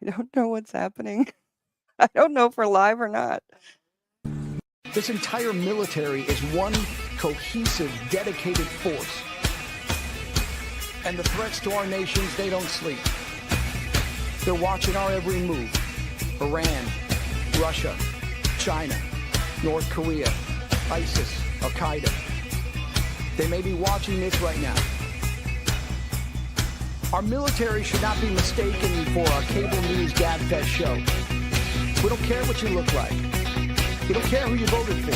I don't know what's happening. I don't know if we're live or not. This entire military is one cohesive, dedicated force. And the threats to our nations, they don't sleep. They're watching our every move. Iran, Russia, China, North Korea, ISIS, Al-Qaeda. They may be watching this right now. Our military should not be mistaken for a cable news gabfest show. We don't care what you look like. We don't care who you voted for,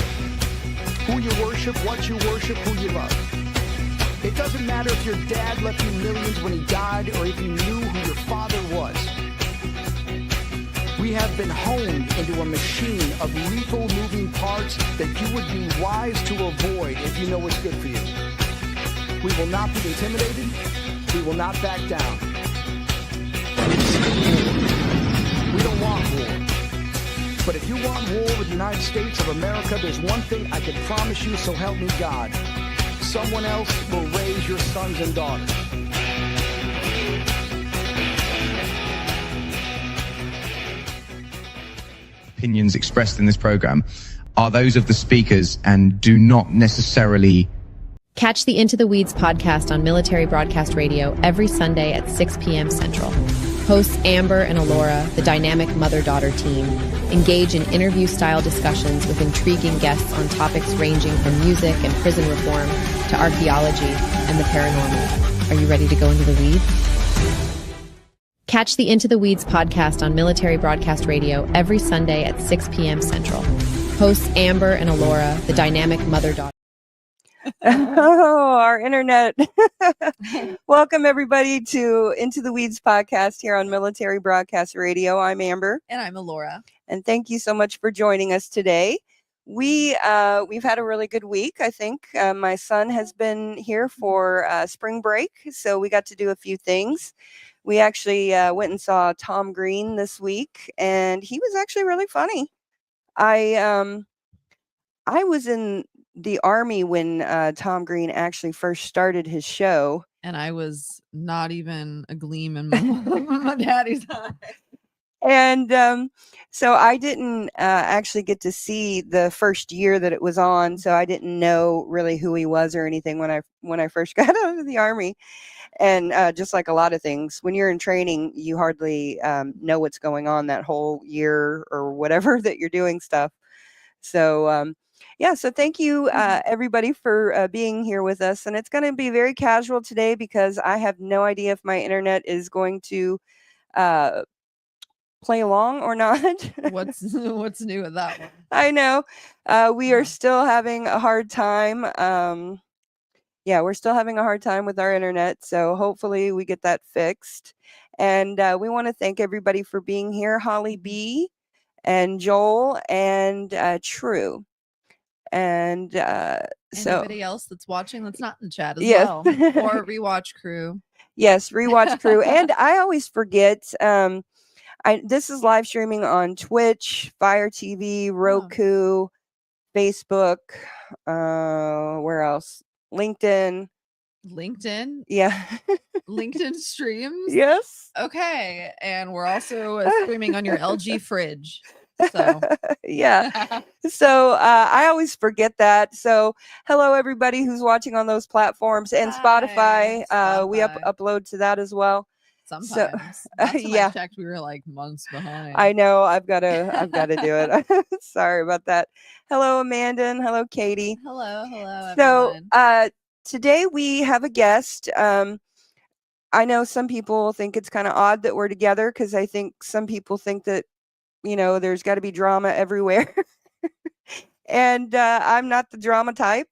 who you worship, what you worship, who you love. It doesn't matter if your dad left you millions when he died or if you knew who your father was. We have been honed into a machine of lethal moving parts that you would be wise to avoid if you know what's good for you. We will not be intimidated. We will not back down. We don't want war. But if you want war with the United States of America, there's one thing I can promise you, so help me God. Someone else will raise your sons and daughters. Opinions expressed in this program are those of the speakers and do not necessarily. Catch the Into the Weeds podcast on Military Broadcast Radio every Sunday at 6 p.m. Central. Hosts Amber and Alora, the dynamic mother-daughter team, engage in interview-style discussions with intriguing guests on topics ranging from music and prison reform to archaeology and the paranormal. Are you ready to go into the weeds? Catch the Into the Weeds podcast on Military Broadcast Radio every Sunday at 6 p.m. Central. Hosts Amber and Alora, the dynamic mother-daughter. Oh, our internet. Welcome, everybody, to Into the Weeds podcast here on Military Broadcast Radio. I'm Amber. And I'm Alora. And thank you so much for joining us today. We've had a really good week, I think. My son has been here for spring break, so we got to do a few things. We actually went and saw Tom Green this week, and he was actually really funny. I was in the Army when Tom Green actually first started his show. And I was not even a gleam in my daddy's eye. And so I didn't actually get to see the first year that it was on. So I didn't know really who he was or anything when I first got out of the Army. And just like a lot of things, when you're in training, you hardly know what's going on that whole year or whatever that you're doing stuff. So yeah, so thank you, everybody, for being here with us. And it's going to be very casual today because I have no idea if my internet is going to play along or not. What's new with that one? I know. We are still having a hard time. We're still having a hard time with our internet. So hopefully we get that fixed. And we want to thank everybody for being here. Holly B. and Joel and True. And so anybody else that's watching that's not in the chat as yes. well, or rewatch crew. Yes, rewatch crew. And I always forget. This is live streaming on Twitch, Fire TV, Roku, Facebook. Where else? LinkedIn. Yeah. LinkedIn streams. Yes. Okay, and we're also streaming on your LG fridge. So yeah. So I always forget that. So hello everybody who's watching on those platforms and Spotify. We upload to that as well. Sometimes. So, I checked, we were like months behind. I know. I've got to do it. Sorry about that. Hello Amanda and hello Katie. Hello everyone. So today we have a guest. I know some people think it's kind of odd that we're together because I think some people think that there's got to be drama everywhere. And I'm not the drama type.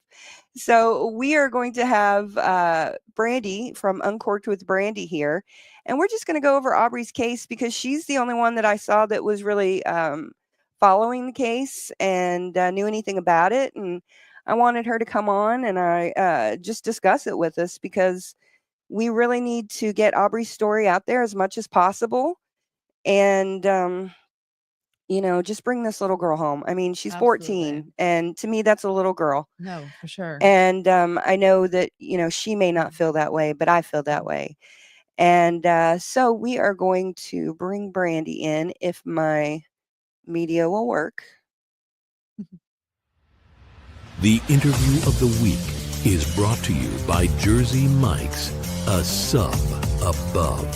So we are going to have Brandy from Uncorked with Brandy here. And we're just going to go over Aubrey's case because she's the only one that I saw that was really following the case and knew anything about it. And I wanted her to come on and just discuss it with us because we really need to get Aubrey's story out there as much as possible. And just bring this little girl home. I mean, she's Absolutely. 14, and to me, that's a little girl. No, for sure. And I know that, she may not feel that way, but I feel that way. And so we are going to bring Brandy in if my media will work. The interview of the week is brought to you by Jersey Mike's, a sub above.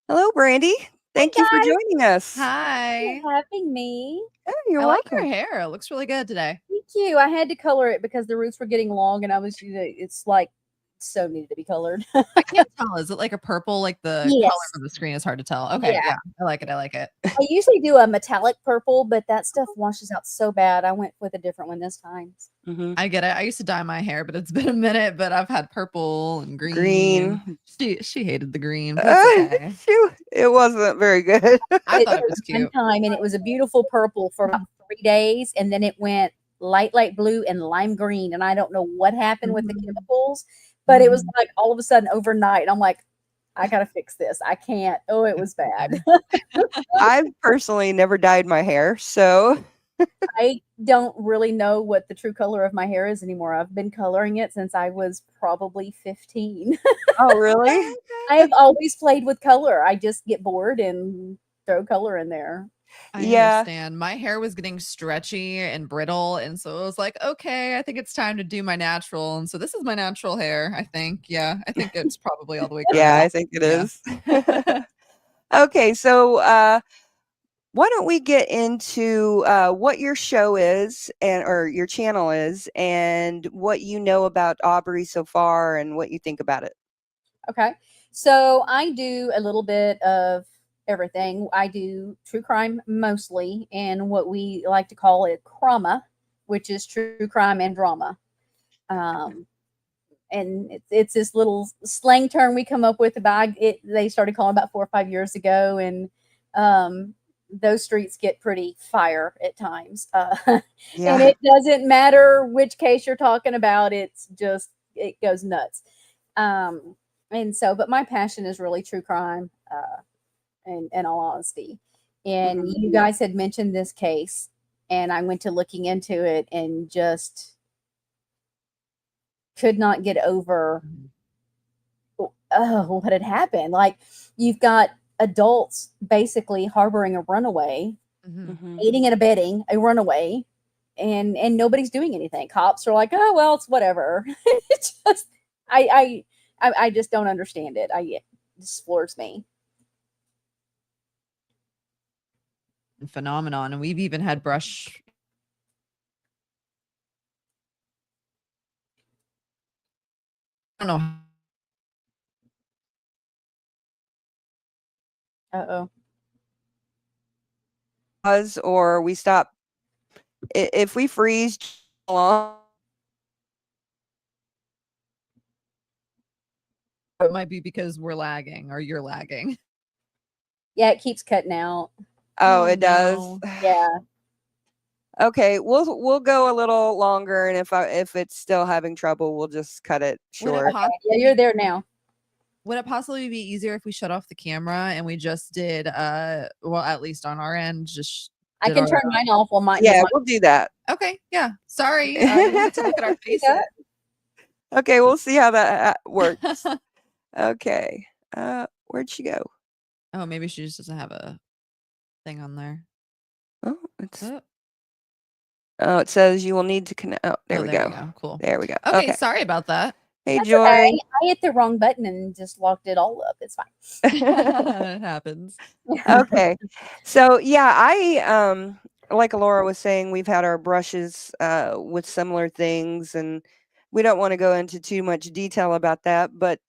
Hello, Brandy. Thank you for guys. joining us. Hi. for having me. Oh, you're I like welcome. your hair. It looks really good today. Thank you. I had to color it because the roots were getting long, and I was, it's like so needed to be colored. I can't tell. Is it like a purple? Like the color Yes. of the screen is hard to tell. Okay, Yeah. yeah. I like it. I like it. I usually do a metallic purple, but that stuff washes out so bad. I went with a different one this time. Mhm. I get it. I used to dye my hair, but it's been a minute. But I've had purple and green. Green. She hated the green. But it's okay. Phew, it wasn't very good. I thought it was One cute. time, and it was a beautiful purple for about 3 days, and then it went light blue and lime green, and I don't know what happened with the chemicals, but it was like all of a sudden overnight. I'm like, I gotta fix this. I can't. Oh, it was bad. I've personally never dyed my hair, so I don't really know what the true color of my hair is anymore. I've been coloring it since I was probably 15. oh really? I have always played with color. I just get bored and throw color in there. I Yeah. understand. My hair was getting stretchy and brittle, and so it was like, okay, I think it's time to do my natural. And so this is my natural hair. I think, yeah, I think it's probably all the way. Yeah, I correct. think it Yeah. is. Okay, so why don't we get into what your show is or your channel is and what you know about Aubrey so far and what you think about it. Okay. So I do a little bit of everything. I do true crime mostly, and what we like to call it crama, which is true crime and drama. And it's this little slang term we come up with about it. They started calling about 4 or 5 years ago, and those streets get pretty fire at times. And Yeah. it doesn't matter which case you're talking about. It's just, it goes nuts. And so, but my passion is really true crime, in all honesty. And Mhm. you guys had mentioned this case, and I went to looking into it and just could not get over what had happened. Like, you've got adults basically harboring a runaway, Mhm. Mhm. aiding and abetting a runaway, and nobody's doing anything. Cops are like, oh well, it's whatever. It just, I just don't understand it. It just floors me. Phenomenon, and we've even had brush. I don't know. Uh-oh. Pause or we stop. If we freeze long, It might be because we're lagging or you're lagging. Yeah, it keeps cutting out. oh, Oh, it does. no. Yeah. Okay, we'll go a little longer, and if it's still having trouble, we'll just cut it Would short. it, Yeah, you're there now. would it possibly be easier if we shut off the camera and we just did well, at least on our end, just I did can our- turn mine off while mine. Yeah, we'll do that. Okay, yeah. Sorry. We have to look at our faces. Okay, we'll see how that works. Okay, where'd she go? Oh, maybe she just doesn't have a thing on there. Oh, it's Oh, oh, it says you will need to connect. Oh, there we go. Cool. There we go. Okay, Okay. sorry about that. Hey, That's Joy. okay. I hit the wrong button and just locked it all up. It's fine. It happens. Okay. So yeah, like Laura was saying, we've had our brushes with similar things, and we don't want to go into too much detail about that, but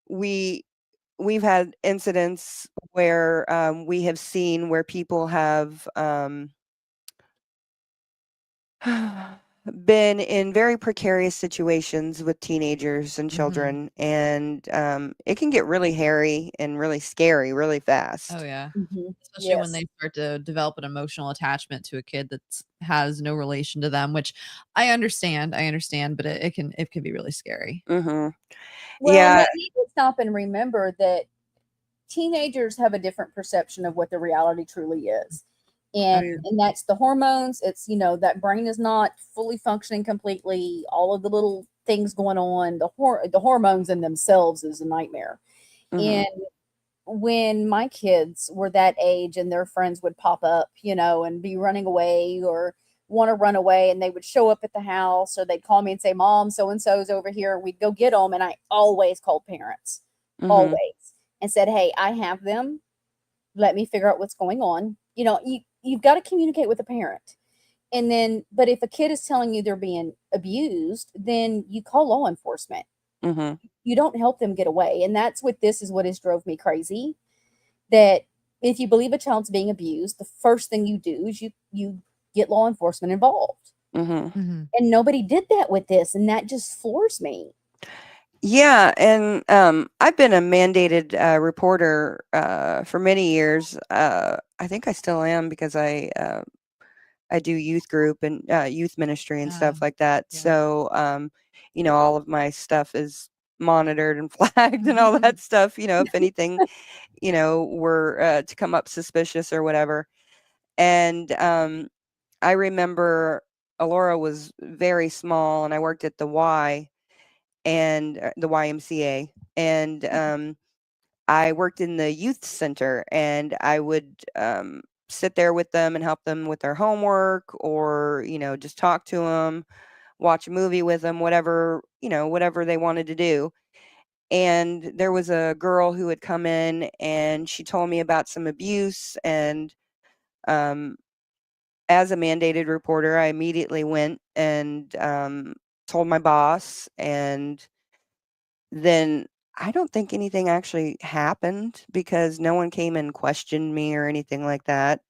we've had incidents where we have seen where people have been in very precarious situations with teenagers and children, and it can get really hairy and really scary really fast. Oh yeah. Mhm. Especially when Yes. they start to develop an emotional attachment to a kid that has no relation to them, which I understand, but it can be really scary. Mhm. Well, Yeah. they need to stop and remember that teenagers have a different perception of what the reality truly is. And that's the hormones. It's, that brain is not fully functioning completely. All of the little things going on. The hormones in themselves is a nightmare. Mhm. And when my kids were that age and their friends would pop up, and be running away or want to run away, and they would show up at the house, or they'd call me and say, Mom, so and so's over here, and we'd go get them. And I always called parents, Mhm. always, and said, hey, I have them. Let me figure out what's going on. You've got to communicate with the parent. And then, but if a kid is telling you they're being abused, then you call law enforcement. Mhm. You don't help them get away. And that's what this is, what has drove me crazy. That if you believe a child's being abused, the first thing you do is you get law enforcement involved. Mhm. Mhm. And nobody did that with this, and that just floors me. Yeah, and I've been a mandated reporter for many years. I think I still am because I do youth group and youth ministry and stuff like that. Yeah. So all of my stuff is monitored and flagged and all that stuff. If anything, were to come up suspicious or whatever. And I remember Alora was very small, and I worked at the Y and the YMCA, and I worked in the youth center, and I would sit there with them and help them with their homework, or just talk to them, watch a movie with them, whatever they wanted to do. And there was a girl who had come in, and she told me about some abuse, and um, as a mandated reporter, I immediately went and told my boss, and then I don't think anything actually happened because no one came and questioned me or anything like that.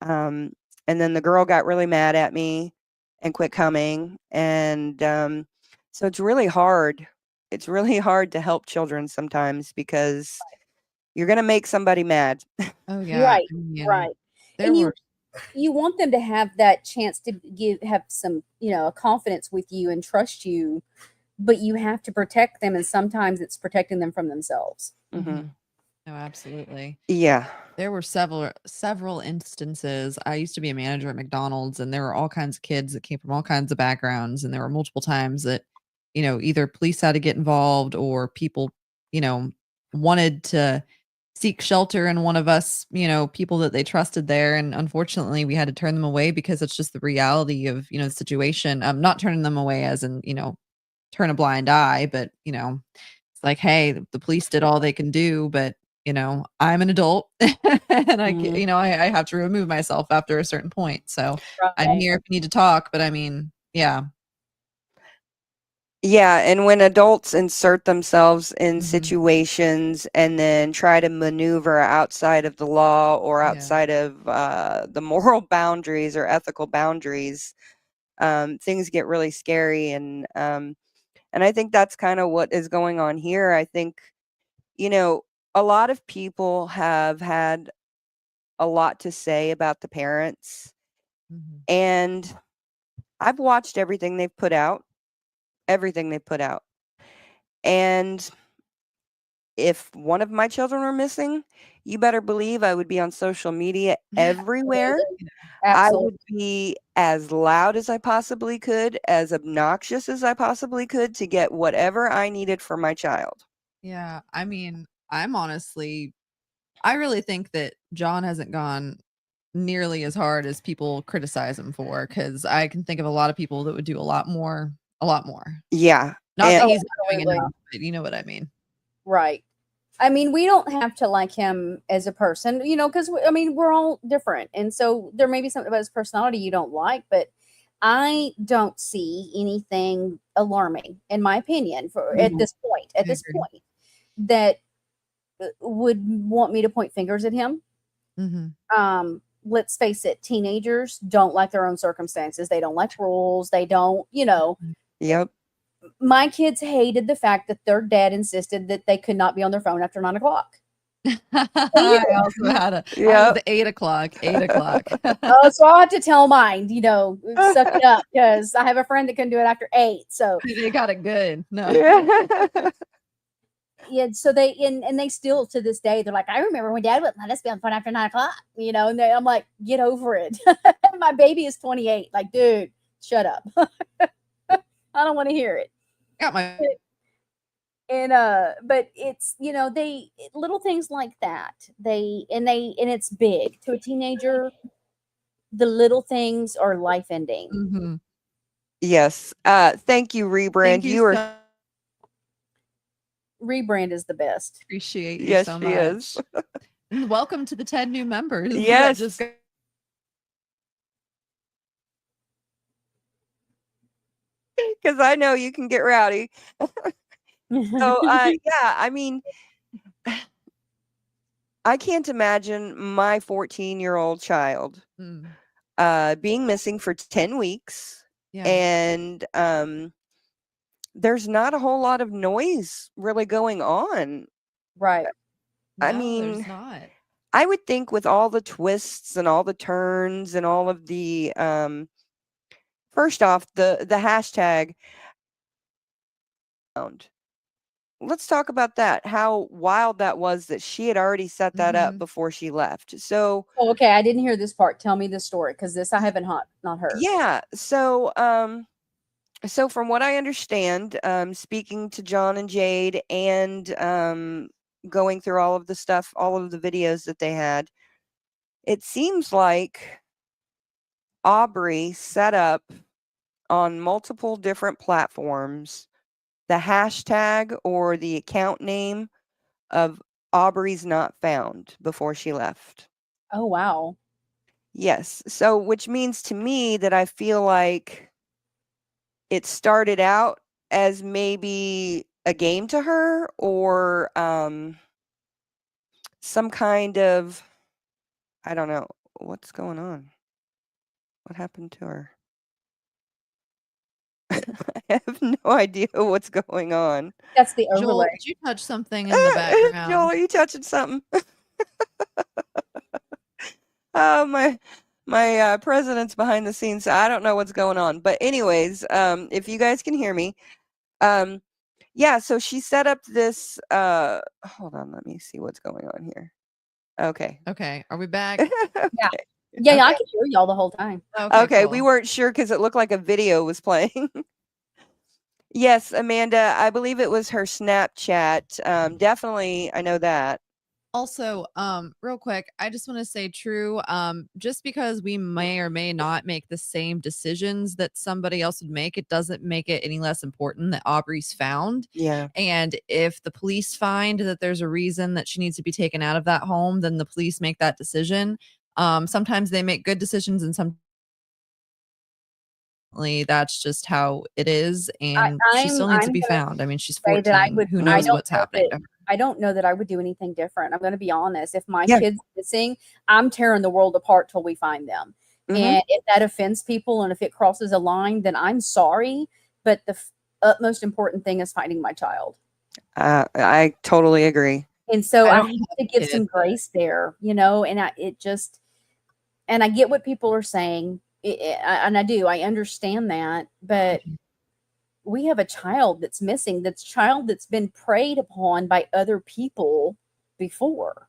Um, and then the girl got really mad at me and quit coming. And so it's really hard. It's really hard to help children sometimes because you're going to make somebody mad. Oh yeah. Right, I mean, right. there And were you want them to have that chance to have some, a confidence with you and trust you, but you have to protect them, and sometimes it's protecting them from themselves. Hmm. no, absolutely. Yeah. There were several instances. I used to be a manager at McDonald's, and there were all kinds of kids that came from all kinds of backgrounds, and there were multiple times that, either police had to get involved, or people, wanted to seek shelter in one of us, people that they trusted there, and unfortunately we had to turn them away because it's just the reality of, the situation. I'm not turning them away as in, turn a blind eye, but, it's like, hey, the police did all they can do, but I'm an adult and Hmm. I have to remove myself after a certain point. So I'm Right. here if you need to talk, but I mean, yeah. Yeah, and when adults insert themselves in Mhm. situations and then try to maneuver outside of the law or Yeah. outside of the moral boundaries or ethical boundaries, things get really scary. And I think that's kind of what is going on here. I think, you know, a lot of people have had a lot to say about the parents, Mhm. and I've watched everything they've put out. And if one of my children were missing, you better believe I would be on social media everywhere. Absolutely. I Absolutely. would be as loud as I possibly could, as obnoxious as I possibly could to get whatever I needed for my child. Yeah. I mean, I really think that John hasn't gone nearly as hard as people criticize him for, because I can think of a lot of people that would do a lot more, a lot more. Yeah. Not And that Oh, he's not doing absolutely. enough, but you know what I mean. Right. I mean, we don't have to like him as a person, because I mean, we're all different. And so there may be something about his personality you don't like, but I don't see anything alarming, in my opinion, for at Mhm. this point, I agree. that would want me to point fingers at him. Mhm. Let's face it, teenagers don't like their own circumstances. They don't like rules. They don't, Yep. my kids hated the fact that their dad insisted that they could not be on their phone after 9 o'clock. I also had I was Yep. 8 o'clock, 8 o'clock. So I have to tell mine, suck it up, because I have a friend that couldn't do it after 8. So They got it good. No. Yeah. yeah, so and they still to this day they're like, I remember when Dad would let us be on the phone after 9 o'clock, and I'm like, get over it. My baby is 28. Like, dude, shut up. I don't want to hear it. Got my And but it's, you know, little things like that. And it's big to a teenager. The little things are life ending. Mhm. Yes. Thank you, Rebrand. Thank you You are so Rebrand is the best. appreciate you yes, so she is. much. And welcome to the 10 new members. that Yes. just got- Because I know you can get rowdy. So yeah, I mean, I can't imagine my 14-year-old child Mm, being missing for 10 weeks. yeah. And there's not a whole lot of noise really going on. Right. I No, mean, there's not. I would think with all the twists and all the turns and all of the first off, the hashtag sound. Let's talk about that. How wild that was that she had already set that up Mhm. before she left. So Oh, okay. I didn't hear this part. Tell me the story, because this I haven't not heard. yeah, so so from what I understand, speaking to John and Jade and going through all of the stuff, all of the videos that they had, it seems like Aubrey set up on multiple different platforms the hashtag or the account name of Aubrey's not found before she left. Oh, wow. Yes. So, which means to me that I feel like it started out as maybe a game to her or some kind of, I don't know, what's going on? What happened to her? I have no idea what's going on. That's the Joel, overlay. did you touch something in the background? Joel, are you touching something? Oh, my president's behind the scenes. So I don't know what's going on. But anyways, if you guys can hear me, yeah, so she set up this hold on, let me see what's going on here. Okay. Okay, are we back? Yeah. Yeah, I could hear y'all the whole time. Okay, we cool. weren't sure because it looked like a video was playing. Yes, Amanda, I believe it was her Snapchat. Definitely, I know that. Also, real quick, I just want to say true, just because we may or may not make the same decisions that somebody else would make, it doesn't make it any less important that Aubrey's found. Yeah. And if the police find that there's a reason that she needs to be taken out of that home, then the police make that decision. Sometimes they make good decisions and some that's just how it is, and she still needs to be gonna found. I mean, she's say that 14. Who knows what's happening to her? I don't know that I would do anything different. I'm going to be honest. If my Yeah. kid's missing, I'm tearing the world apart till we find them. Mhm. And if that offends people and if it crosses a line, then I'm sorry. But the utmost important thing is finding my child. I totally agree. And so I I don't have have to a give kid, some but- grace there, you know, and I get what people are saying. And I do, I understand that, but we have a child that's missing, child that's been preyed upon by other people before.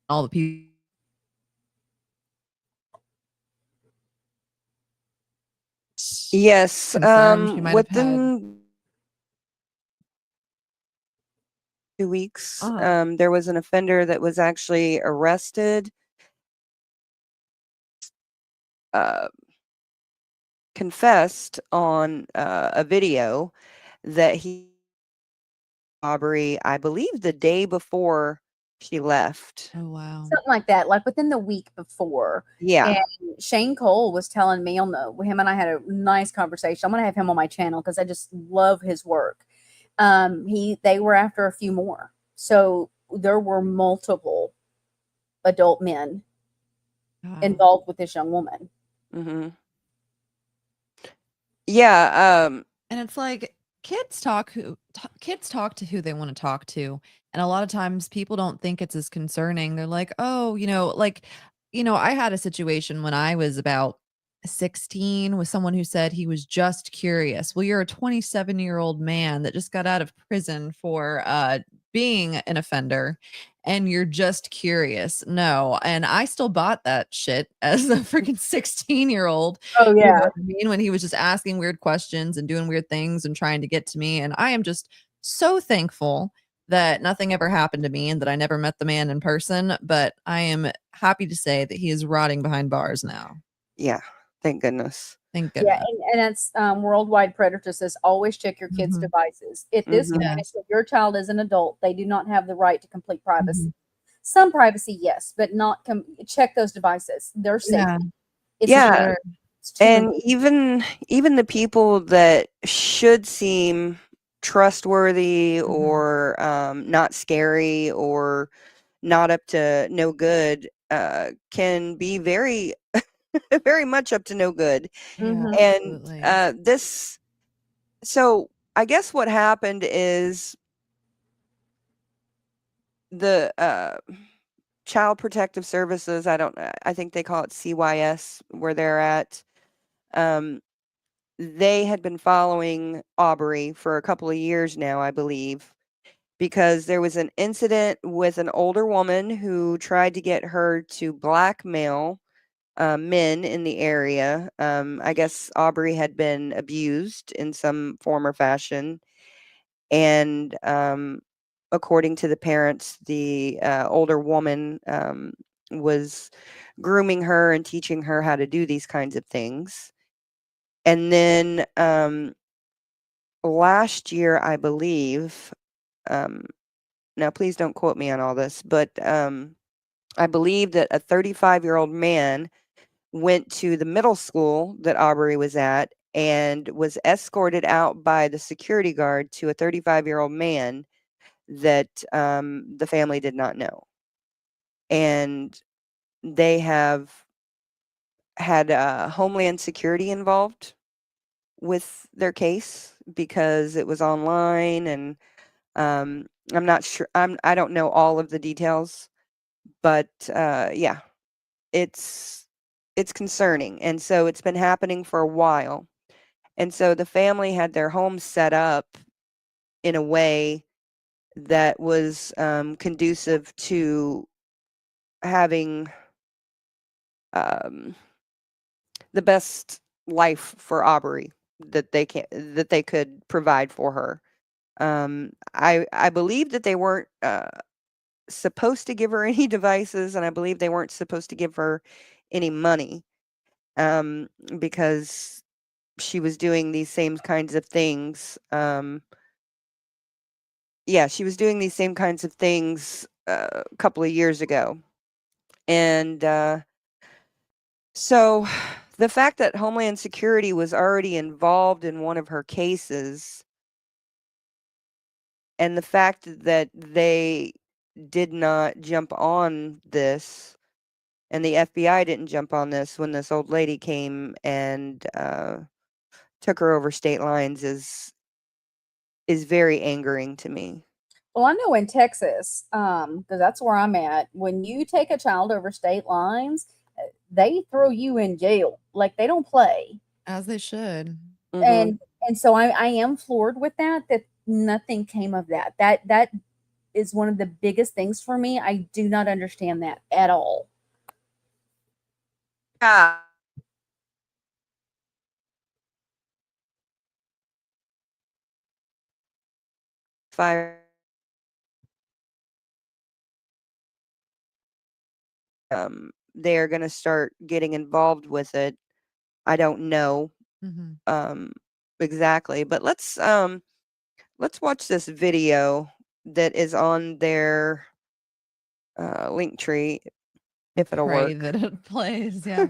All the people. Yes, Confirmed she might have had. within 2 weeks, Uh-huh. there was an offender that was actually arrested. Confessed on a video that he Aubrey, I believe the day before she left. Oh wow. Something like that, like within the week before. Yeah. And Shane Cole was telling me him and I had a nice conversation. I'm gonna have him on my channel because I just love his work. They were after a few more. So there were multiple adult men involved with this young woman. Mm-hmm. Yeah. And it's like kids talk to who they want to talk to, and a lot of times people don't think it's as concerning. They're like, oh, I had a situation when I was about 16 with someone who said he was just curious. Well, you're a 27-year-old man that just got out of prison for being an offender and you're just curious. No. And I still bought that shit as a freaking 16-year-old. Oh You know yeah. what I mean? When he was just asking weird questions and doing weird things and trying to get to me. And I am just so thankful that nothing ever happened to me and that I never met the man in person. But I am happy to say that he is rotting behind bars now. Yeah. Thank goodness. Thank Yeah, goodness. and that's Worldwide Predator says always check your kids' Mhm. devices. At this Mhm. point, if your child is an adult, they do not have the right to complete privacy. Mhm. Some privacy, yes, but not check those devices. They're safe. Yeah. It's Yeah. just- it's too And important. even the people that should seem trustworthy Mhm. or not scary or not up to no good can be very very much up to no good. Yeah, Mhm. And absolutely. so I guess what happened is the Child Protective Services, I think they call it CYS where they're at. Um, they had been following Aubrey for a couple of years now, I believe, because there was an incident with an older woman who tried to get her to blackmail men in the area. I guess Aubrey had been abused in some form or fashion. And according to the parents, the older woman was grooming her and teaching her how to do these kinds of things. And then last year, I believe, um, now please don't quote me on all this, but I believe that a 35-year-old man went to the middle school that Aubrey was at and was escorted out by the security guard to a 35-year-old man that the family did not know. And they have had Homeland Security involved with their case because it was online and I'm not sure. I don't know all of the details, but yeah, it's concerning, and so it's been happening for a while. And so the family had their home set up in a way that was conducive to having um, the best life for Aubrey that they could provide for her. I believe that they weren't supposed to give her any devices, and I believe they weren't supposed to give her any money because she was doing these same kinds of things. Yeah, she was doing these same kinds of things a couple of years ago. And so the fact that Homeland Security was already involved in one of her cases and the fact that they did not jump on this and the FBI didn't jump on this when this old lady came and took her over state lines is very angering to me. Well, I know in Texas, because that's where I'm at, when you take a child over state lines, they throw you in jail. Like they don't play. As they should. Mhm. And so I am floored with that nothing came of that. That is one of the biggest things for me. I do not understand that at all. Yeah. Fire. They are going to start getting involved with it. I don't know Mhm. exactly, but let's watch this video that is on their Linktree if it'll Pray work. that it plays. Yeah.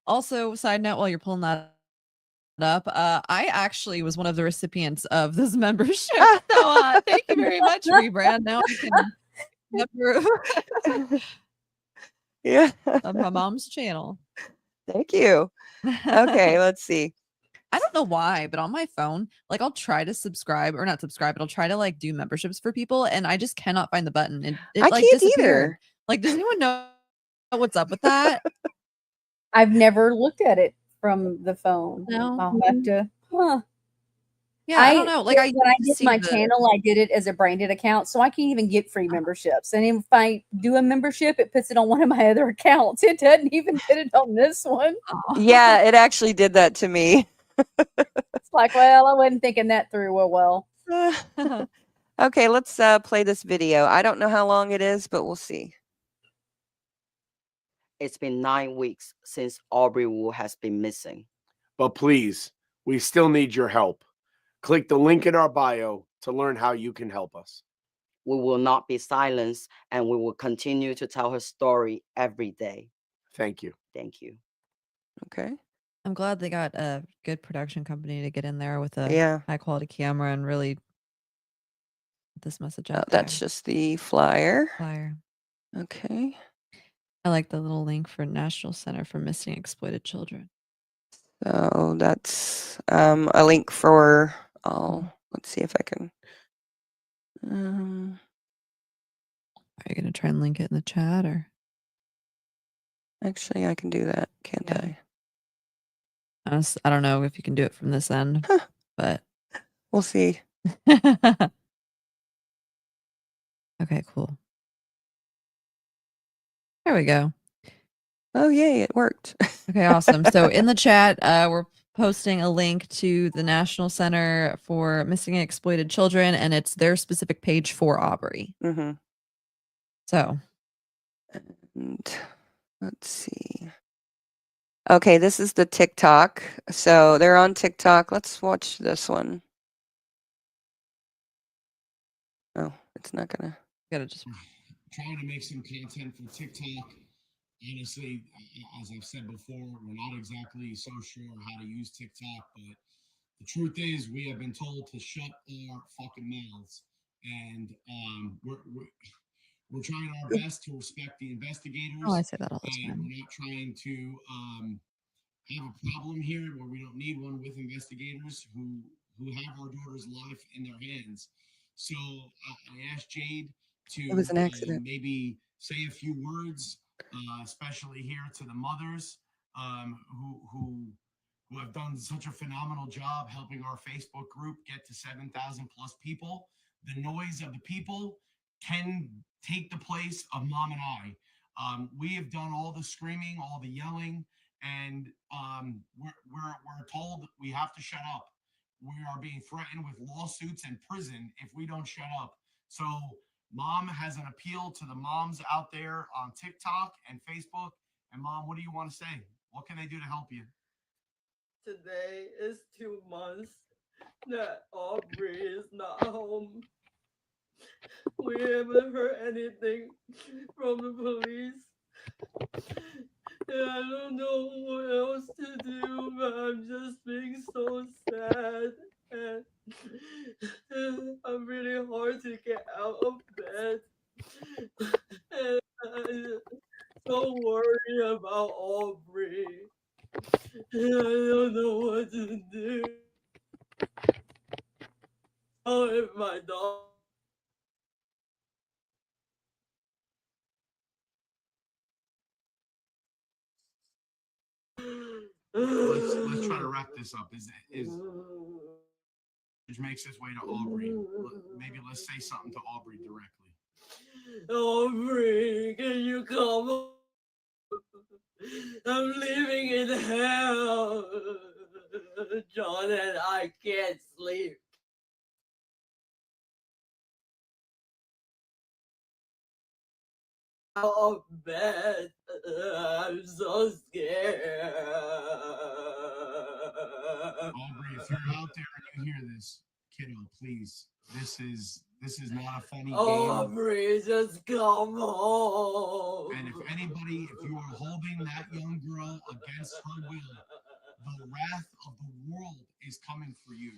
Also, side note while you're pulling that up, I actually was one of the recipients of this membership. So thank you very much, Rebrand. Now I can member Yeah. of my mom's channel. Thank you. Okay, let's see. I don't know why, but on my phone, like I'll try to subscribe or not subscribe, but I'll try to like do memberships for people and I just cannot find the button. It I like can't disappeared. either. Like, does anyone know what's up with that? I've never looked at it from the phone. No. I'll have to, huh. Yeah, I don't know. Like I when I used to did see my the channel, I did it as a branded account, so I can even get free memberships. And if I do a membership, it puts it on one of my other accounts. It doesn't even put it on this one. Yeah, it actually did that to me. It's like, well, I wasn't thinking that through well. Okay, let's play this video. I don't know how long it is, but we'll see. It's been 9 weeks since Aubrey Wu has been missing. But please, we still need your help. Click the link in our bio to learn how you can help us. We will not be silenced, and we will continue to tell her story every day. Thank you. Thank you. Okay. I'm glad they got a good production company to get in there with a Yeah. high quality camera and really get this message out That's just the flyer. flyer. Okay. I like the little link for National Center for Missing Exploited Children. So that's a link for, let's see if I can. Are you going to try and link it in the chat or? Actually, I can do that, can't I? I don't know if you can do it from this end, but we'll see. Okay, cool. There we go. Oh, yay, it worked. Okay, awesome. So in the chat, we're posting a link to the National Center for Missing and Exploited Children, and it's their specific page for Aubrey. Mm-hmm. So. And let's see. Okay, this is the TikTok. So they're on TikTok. Let's watch this one. Oh, it's not gonna. Gotta just trying to make some content for TikTok. Honestly, as I've said before, we're not exactly so sure how to use TikTok, but the truth is we have been told to shut our fucking mouths, and we're trying our best to respect the investigators. Oh, I say that all the time. We're not trying to have a problem here where we don't need one with investigators who have our daughter's life in their hands. So I asked Jade to It was an accident. maybe say a few words, especially here to the mothers who have done such a phenomenal job helping our Facebook group get to 7,000 plus people. The noise of the people can take the place of mom and I. We have done all the screaming, all the yelling, and we're told we have to shut up. We are being threatened with lawsuits and prison if we don't shut up. So Mom has an appeal to the moms out there on TikTok and Facebook. And Mom, what do you want to say? What can they do to help you? Today is 2 months that Aubrey is not home. We haven't heard anything from the police. And I don't know what else to do, but I'm just being so sad. And I'm really hard to get out of bed. And I'm so worried about Aubrey. And I don't know what to do. Oh, if my dog. Let's try to wrap this up. Which makes its way to Aubrey. Maybe let's say something to Aubrey directly. Aubrey, can you come home? I'm living in hell. John and I can't sleep. Out of bed. I'm so scared. Aubrey, if you're out there and you hear this, kiddo, please. This is not a funny game. Aubrey, just come home. And if you are holding that young girl against her will, the wrath of the world is coming for you.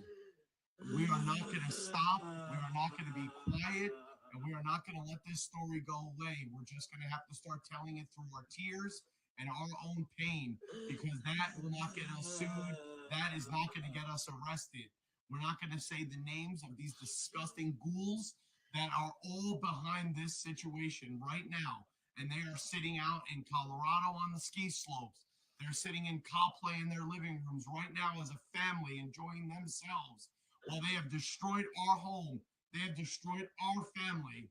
We are not going to stop. We are not going to be quiet. And we are not going to let this story go away. We're just going to have to start telling it through our tears and our own pain, because that will not get us sued. That is not going to get us arrested. We're not going to say the names of these disgusting ghouls that are all behind this situation right now. And they are sitting out in Colorado on the ski slopes. They're sitting in cop play in their living rooms right now as a family enjoying themselves while they have destroyed our home. They have destroyed our family.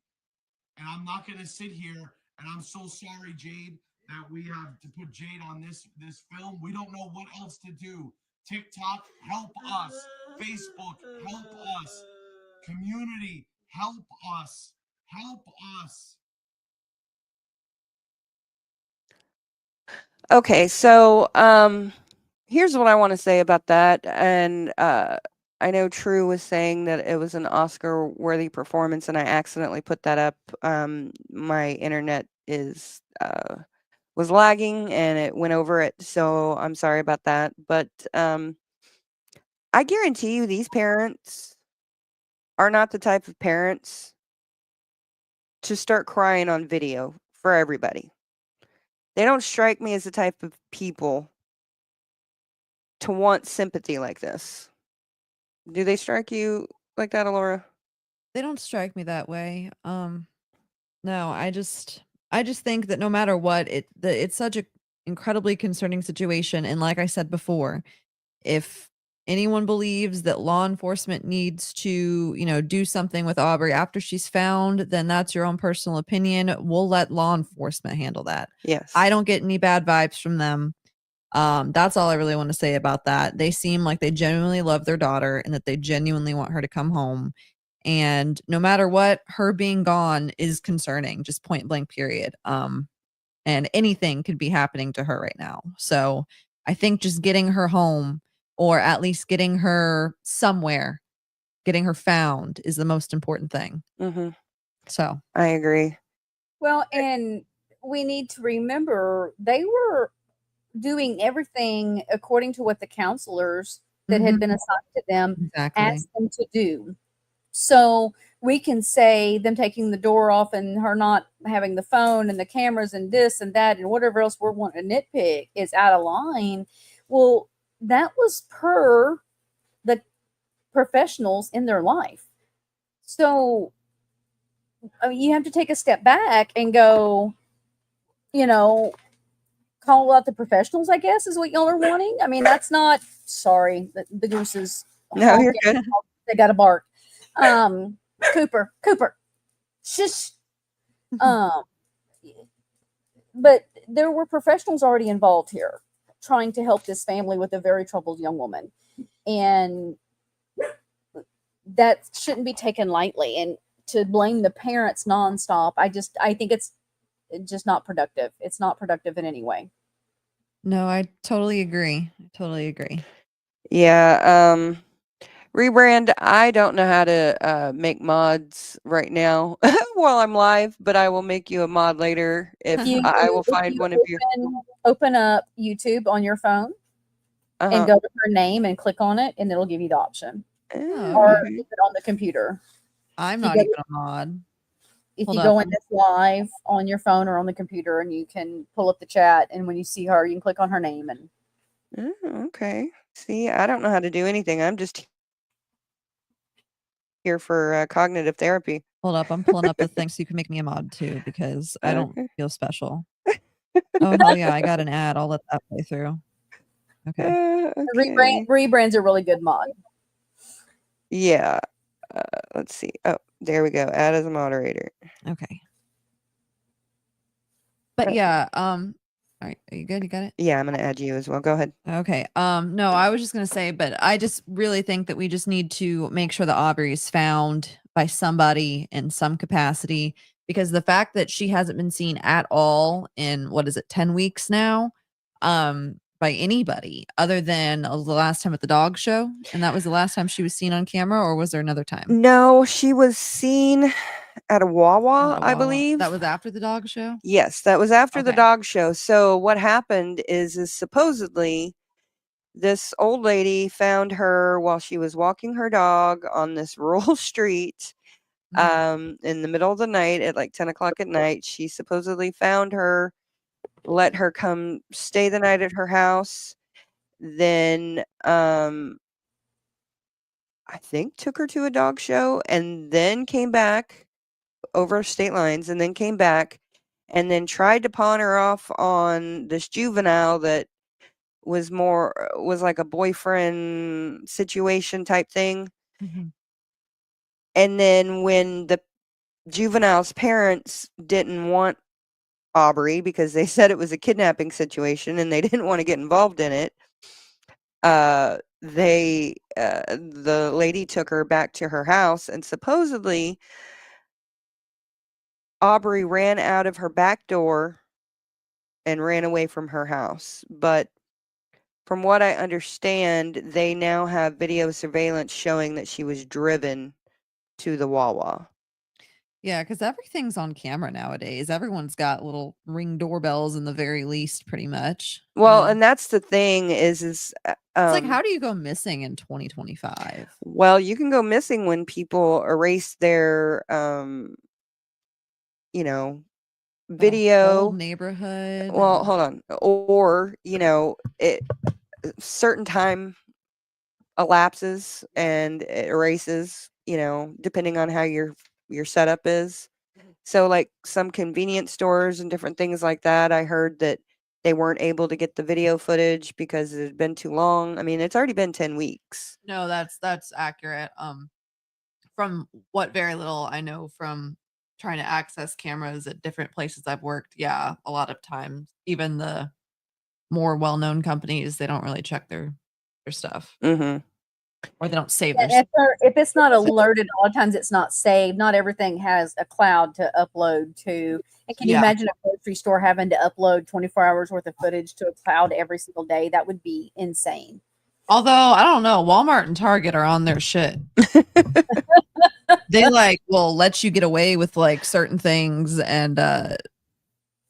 And I'm not going to sit here, and I'm so sorry, Jade, that we have to put Jade on this film. We don't know what else to do. TikTok, help us. Facebook, help us. Community, help us. Help us. Okay, so here's what I want to say about that. And I know True was saying that it was an Oscar-worthy performance, and I accidentally put that up. My internet was lagging, and it went over it, so I'm sorry about that. But I guarantee you, these parents are not the type of parents to start crying on video for everybody. They don't strike me as the type of people to want sympathy like this. Do they strike you like that, Alora? They don't strike me that way. No, I just think that no matter what, it's such a incredibly concerning situation. And like I said before, if anyone believes that law enforcement needs to, do something with Aubrey after she's found, then that's your own personal opinion. We'll let law enforcement handle that. Yes. I don't get any bad vibes from them. That's all I really want to say about that. They seem like they genuinely love their daughter and that they genuinely want her to come home. And no matter what, her being gone is concerning, just point blank period. And anything could be happening to her right now. So I think just getting her home, or at least getting her somewhere, getting her found, is the most important thing. Mm-hmm. So I agree. Well, and we need to remember they were doing everything according to what the counselors that had been assigned to them asked them to do. So we can say them taking the door off and her not having the phone and the cameras and this and that and whatever else we're wanting to nitpick is out of line. Well, that was per the professionals in their life. So I mean, you have to take a step back and go, call out the professionals, I guess, is what y'all are wanting. I mean, that's not, sorry, the gooses. No, you're good. They got to bark. Cooper, shush. But there were professionals already involved here trying to help this family with a very troubled young woman. And that shouldn't be taken lightly. And to blame the parents nonstop, I think it's just not productive. It's not productive in any way. No, I totally agree. Yeah. Rebrand, I don't know how to make mods right now while I'm live, but I will make you a mod later if I will find one of you. Open up YouTube on your phone and go to her name and click on it, and it'll give you the option. Or leave it on the computer. I'm not even a mod. If you go in this live on your phone or on the computer, and you can pull up the chat, and when you see her, you can click on her name. And okay. See, I don't know how to do anything. I'm just here for cognitive therapy. Hold up, I'm pulling up the thing so you can make me a mod too, because I don't feel special. Oh hell yeah, I got an ad. I'll let that play through. Okay. Rebrand's a really good mod. Yeah. Let's see. Oh, there we go. Add as a moderator. Okay. But yeah, all right, are you good? You got it? Yeah, I'm gonna add you as well. Go ahead. Okay. No, I was just gonna say, but I just really think that we just need to make sure that Aubrey is found by somebody in some capacity, because the fact that she hasn't been seen at all in 10 weeks now, by anybody other than the last time at the dog show, and that was the last time she was seen on camera, or was there another time? No, she was seen at a Wawa, I believe. That was after the dog show? Yes, that was after the dog show. So what happened is supposedly this old lady found her while she was walking her dog on this rural street in the middle of the night at like 10 o'clock at night. She supposedly found her, let her come stay the night at her house, then I think took her to a dog show, and then came back over state lines, and then came back and then tried to pawn her off on this juvenile that was like a boyfriend situation type thing. Mhm. And then when the juvenile's parents didn't want Aubrey because they said it was a kidnapping situation and they didn't want to get involved in it, the lady took her back to her house, and supposedly Aubrey ran out of her back door and ran away from her house. But from what I understand, they now have video surveillance showing that she was driven to the Wawa. Yeah, because everything's on camera nowadays. Everyone's got little Ring doorbells in the very least, pretty much. I Well, mean, and that's the thing is it's like, how do you go missing in 2025? well, you can go missing when people erase their you know, Whole video. neighborhood. Well, hold on. Or, certain time elapses and it erases, depending on how your setup is. So like some convenience stores and different things like that, I heard that they weren't able to get the video footage because it had been too long. I mean, it's already been 10 weeks. No, that's accurate. From what very little I know from trying to access cameras at different places I've worked, yeah, a lot of times, even the more well-known companies, they don't really check their stuff, Mhm. or they don't save their And if it's not alerted, a lot of times it's not saved. Not everything has a cloud to upload to. And can you Yeah. imagine a grocery store having to upload 24 hours worth of footage to a cloud every single day? That would be insane. Although, I don't know, Walmart and Target are on their shit. They, like, will let you get away with, like, certain things and,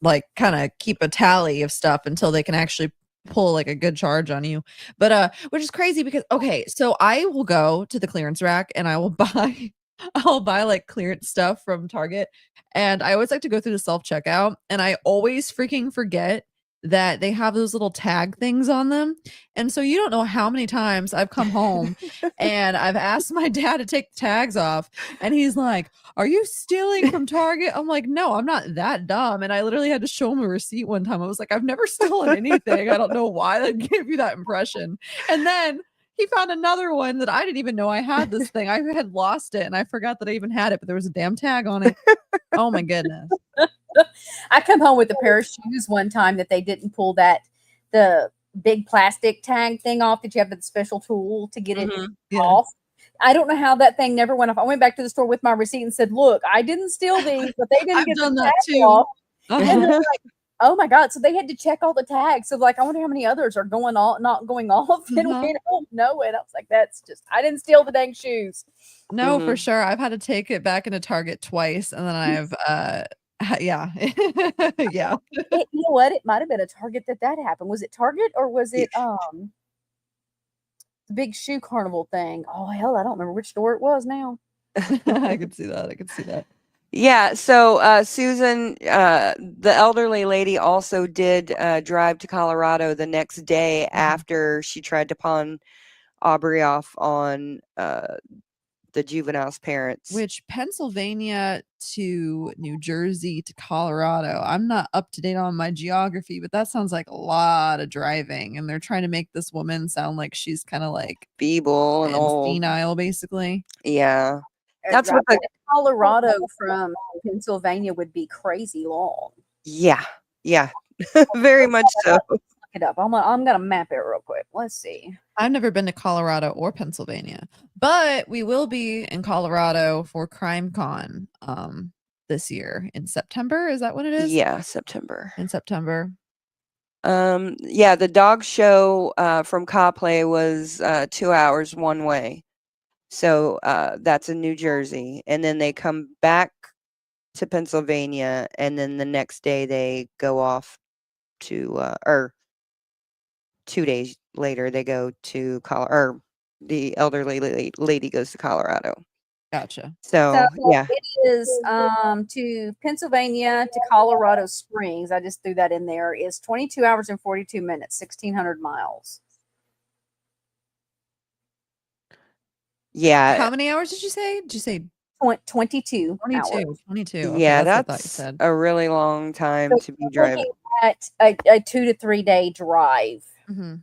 like, kinda keep a tally of stuff until they can actually pull, like, a good charge on you. But, which is crazy because okay, so I will go to the clearance rack and I will I'll buy, like, clearance stuff from Target, and I always like to go through the self-checkout, and I always freaking forget that they have those little tag things on them, and so you don't know how many times I've come home and I've asked my dad to take the tags off, and he's like, "Are you stealing from Target?" I'm like, "No, I'm not that dumb." And I literally had to show him a receipt one time. I was like, "I've never stolen anything. I don't know why that gave you that impression." And then he found another one that I didn't even know I had this thing. I had lost it and I forgot that I even had it, but there was a damn tag on it. Oh my goodness. I come home with a pair of shoes one time that they didn't pull the big plastic tag thing off that you have the special tool to get it Yeah. off. I don't know how that thing never went off. I went back to the store with my receipt and said, "Look, I didn't steal these, but they didn't I've get done the that tag too. off." And they're Uh-huh. like, "Oh my god!" So they had to check all the tags. So like, I wonder how many others are going on, not going off, and Uh-huh. we don't know it. I was like, "That's just I didn't steal the dang shoes." No, for sure. I've had to take it back into Target twice and then I've yeah. Yeah. You know what? It might have been a Target that happened. Was it Target or was Ye it the big shoe carnival thing? Oh hell, I don't remember which store it was now. I could see that. I could see that. Yeah, so, Susan, the elderly lady also did, drive to Colorado the next day after she tried to pawn Aubrey off on, the juvenile's parents. Which Pennsylvania to New Jersey to Colorado. I'm not up to date on my geography, but that sounds like a lot of driving. And they're trying to make this woman sound like she's kind of like Feeble and old. senile, basically. Yeah. That's what Driving the to Colorado from Pennsylvania would be crazy long. Yeah. Yeah. Very much so. Look it up. I'm gonna map it real quick. Let's see. I've never been to Colorado or Pennsylvania, but we will be in Colorado for CrimeCon this year in September. Is that what it is? Yeah, September. In September. Yeah, the dog show, from Coplay was, 2 hours one way. So, that's in New Jersey, and then they come back to Pennsylvania, and then the next day they go off to, or 2 days later, they go to or the elderly lady goes to Colorado. Gotcha. So, yeah. it is to Pennsylvania to Colorado Springs. I just threw that in there. Is 22 hours and 42 minutes, 1,600 miles. Yeah. How many hours did you say? Did you say 22 hours. 22. Okay, Yeah, that's what I thought you that's said. a really long time So to be we're driving. looking at a 2 to 3 day drive. Mhm.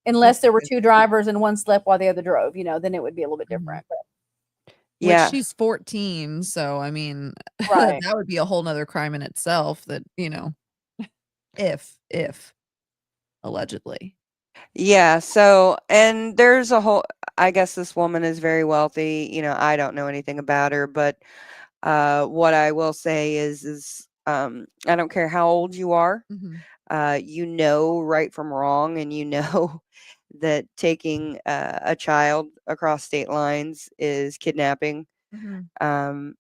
Unless there were two drivers and one slept while the other drove, then it would be a little bit different. But Which Yeah. she's 14, so I mean, Right. that would be a whole nother crime in itself that, if allegedly. Yeah. So, and there's a whole, I guess this woman is very wealthy. I don't know anything about her, but what I will say is I don't care how old you are, Mhm. you know right from wrong, and you know that taking a child across state lines is kidnapping. Mhm.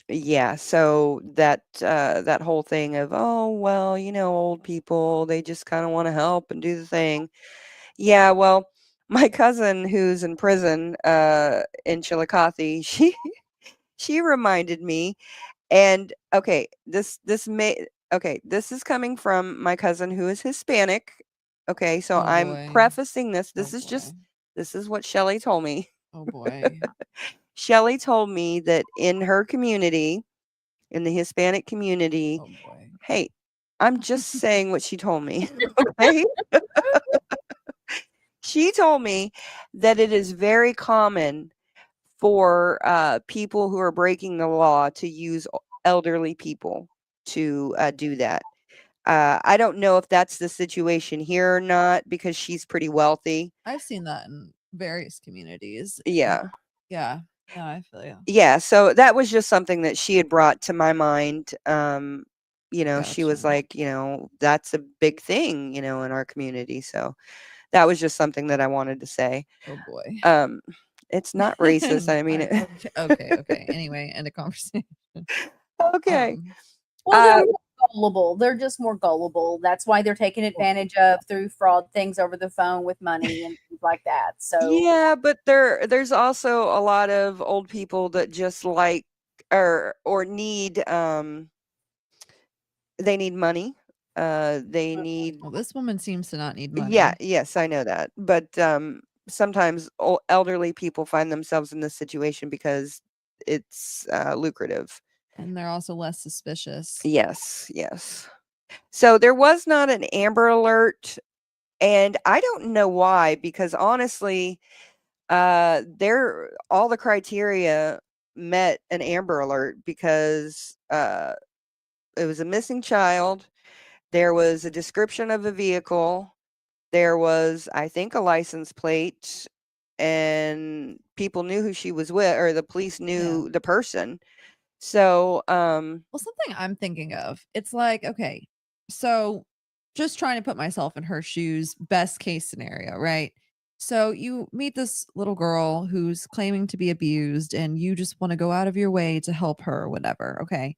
Yeah, so that whole thing of, oh well, old people, they just kind of want to help and do the thing. Yeah, well, my cousin who's in prison in Chillicothe, she reminded me. And okay, this is coming from my cousin who is Hispanic. Okay, so Oh I'm boy. prefacing this. Oh This boy. is what Shelly told me. Oh boy. Shelly told me that in her community, in the Hispanic community, Oh boy. hey, I'm just saying what she told me. Okay? She told me that it is very common for people who are breaking the law to use elderly people to do that. I don't know if that's the situation here or not because she's pretty wealthy. I've seen that in various communities. Yeah. Yeah. No, I feel you. Yeah, so that was just something that she had brought to my mind. She was Gotcha. like, that's a big thing, in our community. So that was just something that I wanted to say. Oh boy. It's not racist. I mean, Okay. Anyway, end of conversation. Okay. Well, they're more gullible. They're just more gullible. That's why they're taken advantage of through fraud things over the phone with money and things like that. So Yeah, but there's also a lot of old people that just like or need they need money. They need Well, this woman seems to not need money. Yeah, yes, I know that. But sometimes elderly people find themselves in this situation because it's lucrative. And they're also less suspicious. Yes, yes. So there was not an Amber Alert, and I don't know why, because honestly, all the criteria met an Amber Alert because it was a missing child. There was a description of a vehicle. There was, I think, a license plate, and people knew who she was with, or the police knew the person. So, Well, something I'm thinking of, it's like, okay, so just trying to put myself in her shoes, best case scenario, right? So you meet this little girl who's claiming to be abused and you just want to go out of your way to help her or whatever. Okay.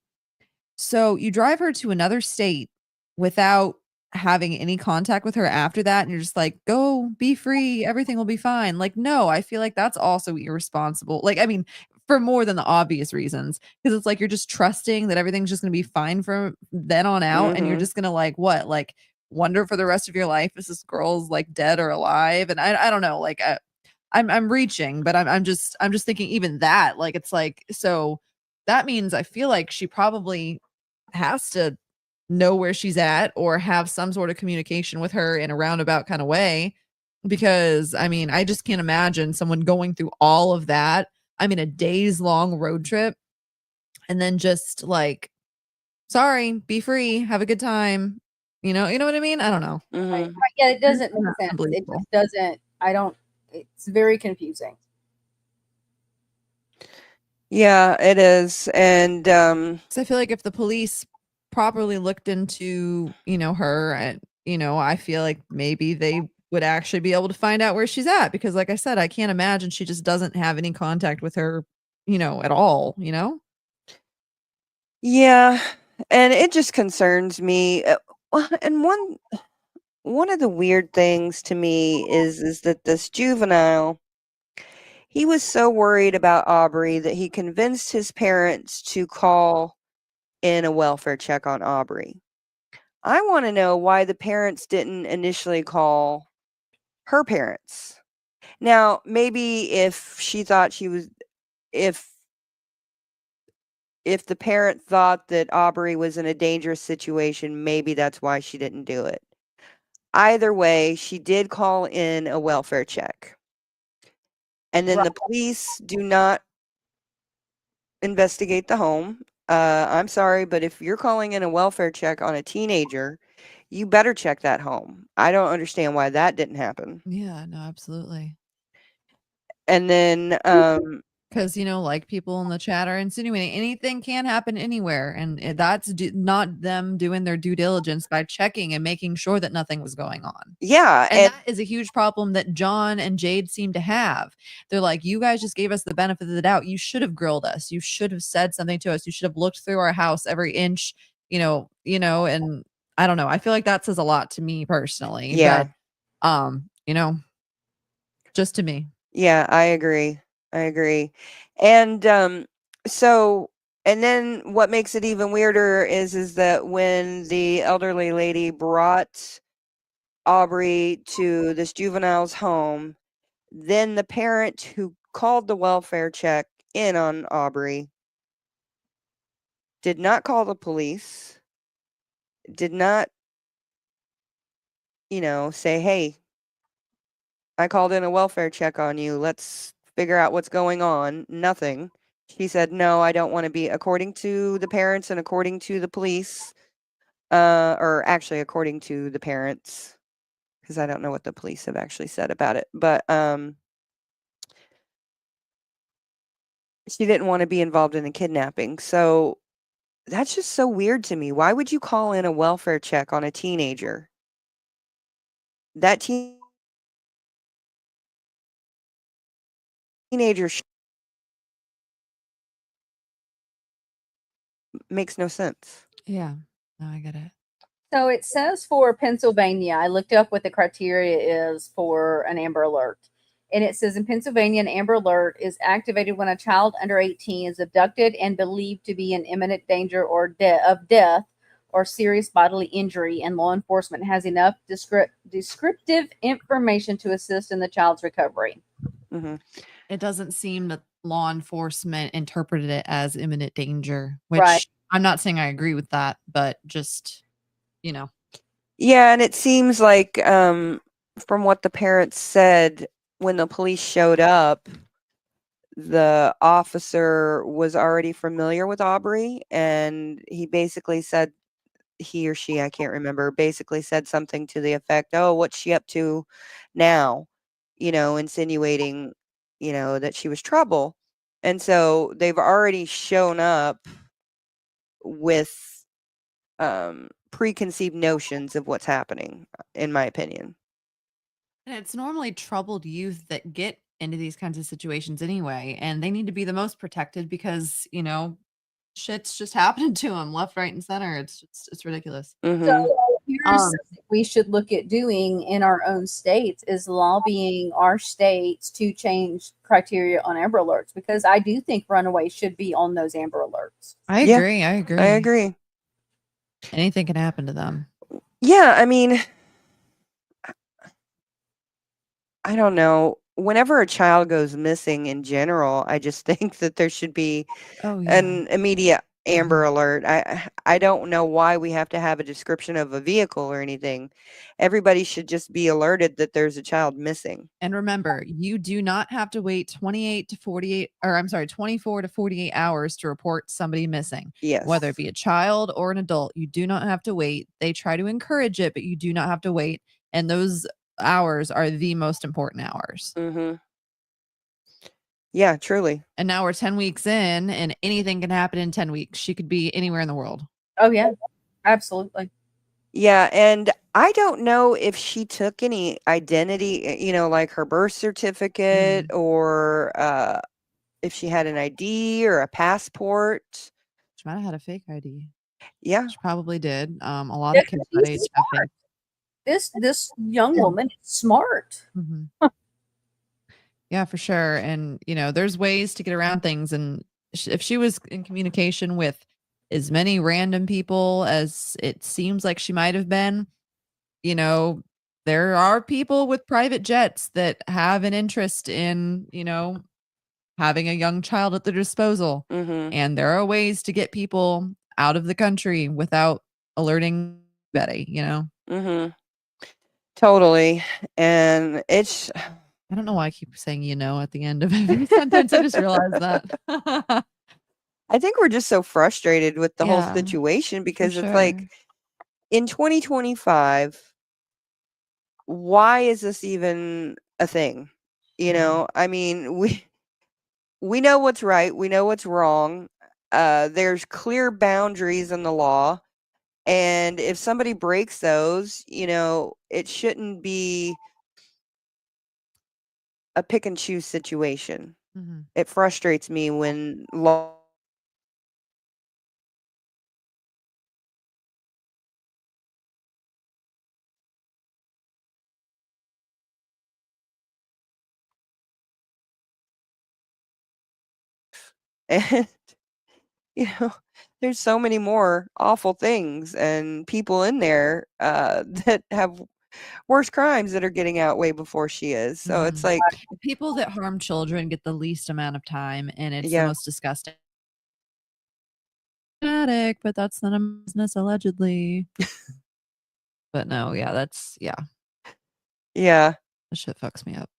So you drive her to another state without having any contact with her after that. And you're just like, go be free. Everything will be fine. Like, no, I feel like that's also irresponsible. Like, I mean, for more than the obvious reasons, because it's like you're just trusting that everything's just going to be fine from then on out. And you're mhm. just going to like, what? Like, wonder for the rest of your life if this girl's like dead or alive. And I don't know. Like, I'm reaching, but I'm just thinking even that, like, it's like, so that means I feel like she probably has to know where she's at or have some sort of communication with her in a roundabout kind of way. Because I mean, I just can't imagine someone going through all of that. I mean, a days long road trip and then just like, sorry, be free, have a good time. You know what I mean? I don't know. right. Mhm. Yeah, it doesn't make Not sense. It unbelievable. just doesn't. I don't. It's very confusing. Yeah, it is. And So I feel like if the police properly looked into, her and, I feel like maybe they would actually be able to find out where she's at because like I said, I can't imagine she just doesn't have any contact with her, at all. yeah, and it just concerns me. And one of the weird things to me is that this juvenile, he was so worried about Aubrey that he convinced his parents to call in a welfare check on Aubrey. I want to know why the parents didn't initially call her parents. Now, maybe if she thought she was if if the parent thought that Aubrey was in a dangerous situation, maybe that's why she didn't do it. either way, she did call in a welfare check. And then the police do not investigate the home. I'm sorry, but if you're calling in a welfare check on a teenager, you better check that home. I don't understand why that didn't happen. Yeah, no, absolutely. And then, Because, like people in the chat are insinuating anything can happen anywhere. And that's not them doing their due diligence by checking and making sure that nothing was going on. yeah, And that is a huge problem that John and Jade seem to have. They're like, you guys just gave us the benefit of the doubt. You should have grilled us. You should have said something to us. You should have looked through our house every inch, and I don't know. I feel like that says a lot to me personally. Yeah. But, just to me. Yeah, I agree. And so and then what makes it even weirder is that when the elderly lady brought Aubrey to this juvenile's home, then the parent who called the welfare check in on Aubrey did not call the police, did not, say, "Hey, I called in a welfare check on you. Let's figure out what's going on." Nothing. She said, "No, I don't want to be," according to the parents and according to the police, or actually according to the parents, because I don't know what the police have actually said about it. But she didn't want to be involved in the kidnapping. So that's just so weird to me. Why would you call in a welfare check on a teenager? That teenager makes no sense. Yeah. No, I get it. So it says for Pennsylvania, I looked up what the criteria is for an Amber Alert. And it says in Pennsylvania, an Amber Alert is activated when a child under 18 is abducted and believed to be in imminent danger or of death or serious bodily injury, and law enforcement has enough descriptive information to assist in the child's recovery. Mm-hmm. It doesn't seem that law enforcement interpreted it as imminent danger, which Right. I'm not saying I agree with that, but just, Yeah, and it seems like from what the parents said, when the police showed up, the officer was already familiar with Aubrey, and he basically said, he or she, I can't remember, basically said something to the effect, "Oh, what's she up to now?" Insinuating, that she was trouble. And so they've already shown up with preconceived notions of what's happening, in my opinion. and it's normally troubled youth that get into these kinds of situations anyway, and they need to be the most protected because, shit's just happening to them left, right, and center. It's ridiculous. Mm-hmm. So here's something we should look at doing in our own states is lobbying our states to change criteria on Amber Alerts, because I do think runaways should be on those Amber Alerts. I Yeah, agree. I agree. Anything can happen to them. Yeah, I mean, I don't know. Whenever a child goes missing in general, I just think that there should be an immediate Amber Alert. I don't know why we have to have a description of a vehicle or anything. Everybody should just be alerted that there's a child missing. And remember, you do not have to wait 24 to 48 hours to report somebody missing. Yes. Whether it be a child or an adult, you do not have to wait. They try to encourage it, but you do not have to wait. And those hours are the most important hours. Mm-hmm. Yeah, truly. And now we're 10 weeks in, and anything can happen in 10 weeks. She could be anywhere in the world. Oh, yeah, absolutely. Yeah, and I don't know if she took any identity, like her birth certificate or if she had an ID or a passport. She might have had a fake ID. Yeah. She probably did. A lot of kids that age have fake. This young woman is smart. Mm-hmm. Yeah, for sure. And, there's ways to get around things. And if she was in communication with as many random people as it seems like she might have been, there are people with private jets that have an interest in, having a young child at their disposal. Mm-hmm. And there are ways to get people out of the country without alerting Betty, Mm-hmm. Totally. And it's I don't know why I keep saying at the end of every sentence. I just realized that. I think we're just so frustrated with the whole Yeah, situation for because it's sure. like in 2025, why is this even a thing? You know, I mean, we know what's right, we know what's wrong. There's clear boundaries in the law, and if somebody breaks those, it shouldn't be a pick and choose situation. Mhm. It frustrates me when law and you know, there's so many more awful things and people in there that have worse crimes that are getting out way before she is. So it's Mhm. like, The people that harm children get the least amount of time, and it's the yeah, most disgusting. Dramatic, but that's none of my business, allegedly. But no, yeah, yeah. that shit fucks me up.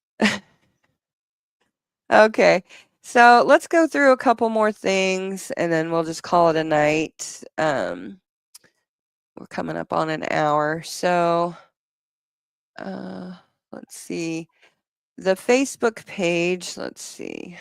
Okay. So let's go through a couple more things and then we'll just call it a night. We're coming up on an hour. So uh, let's see. The Facebook page, let's see.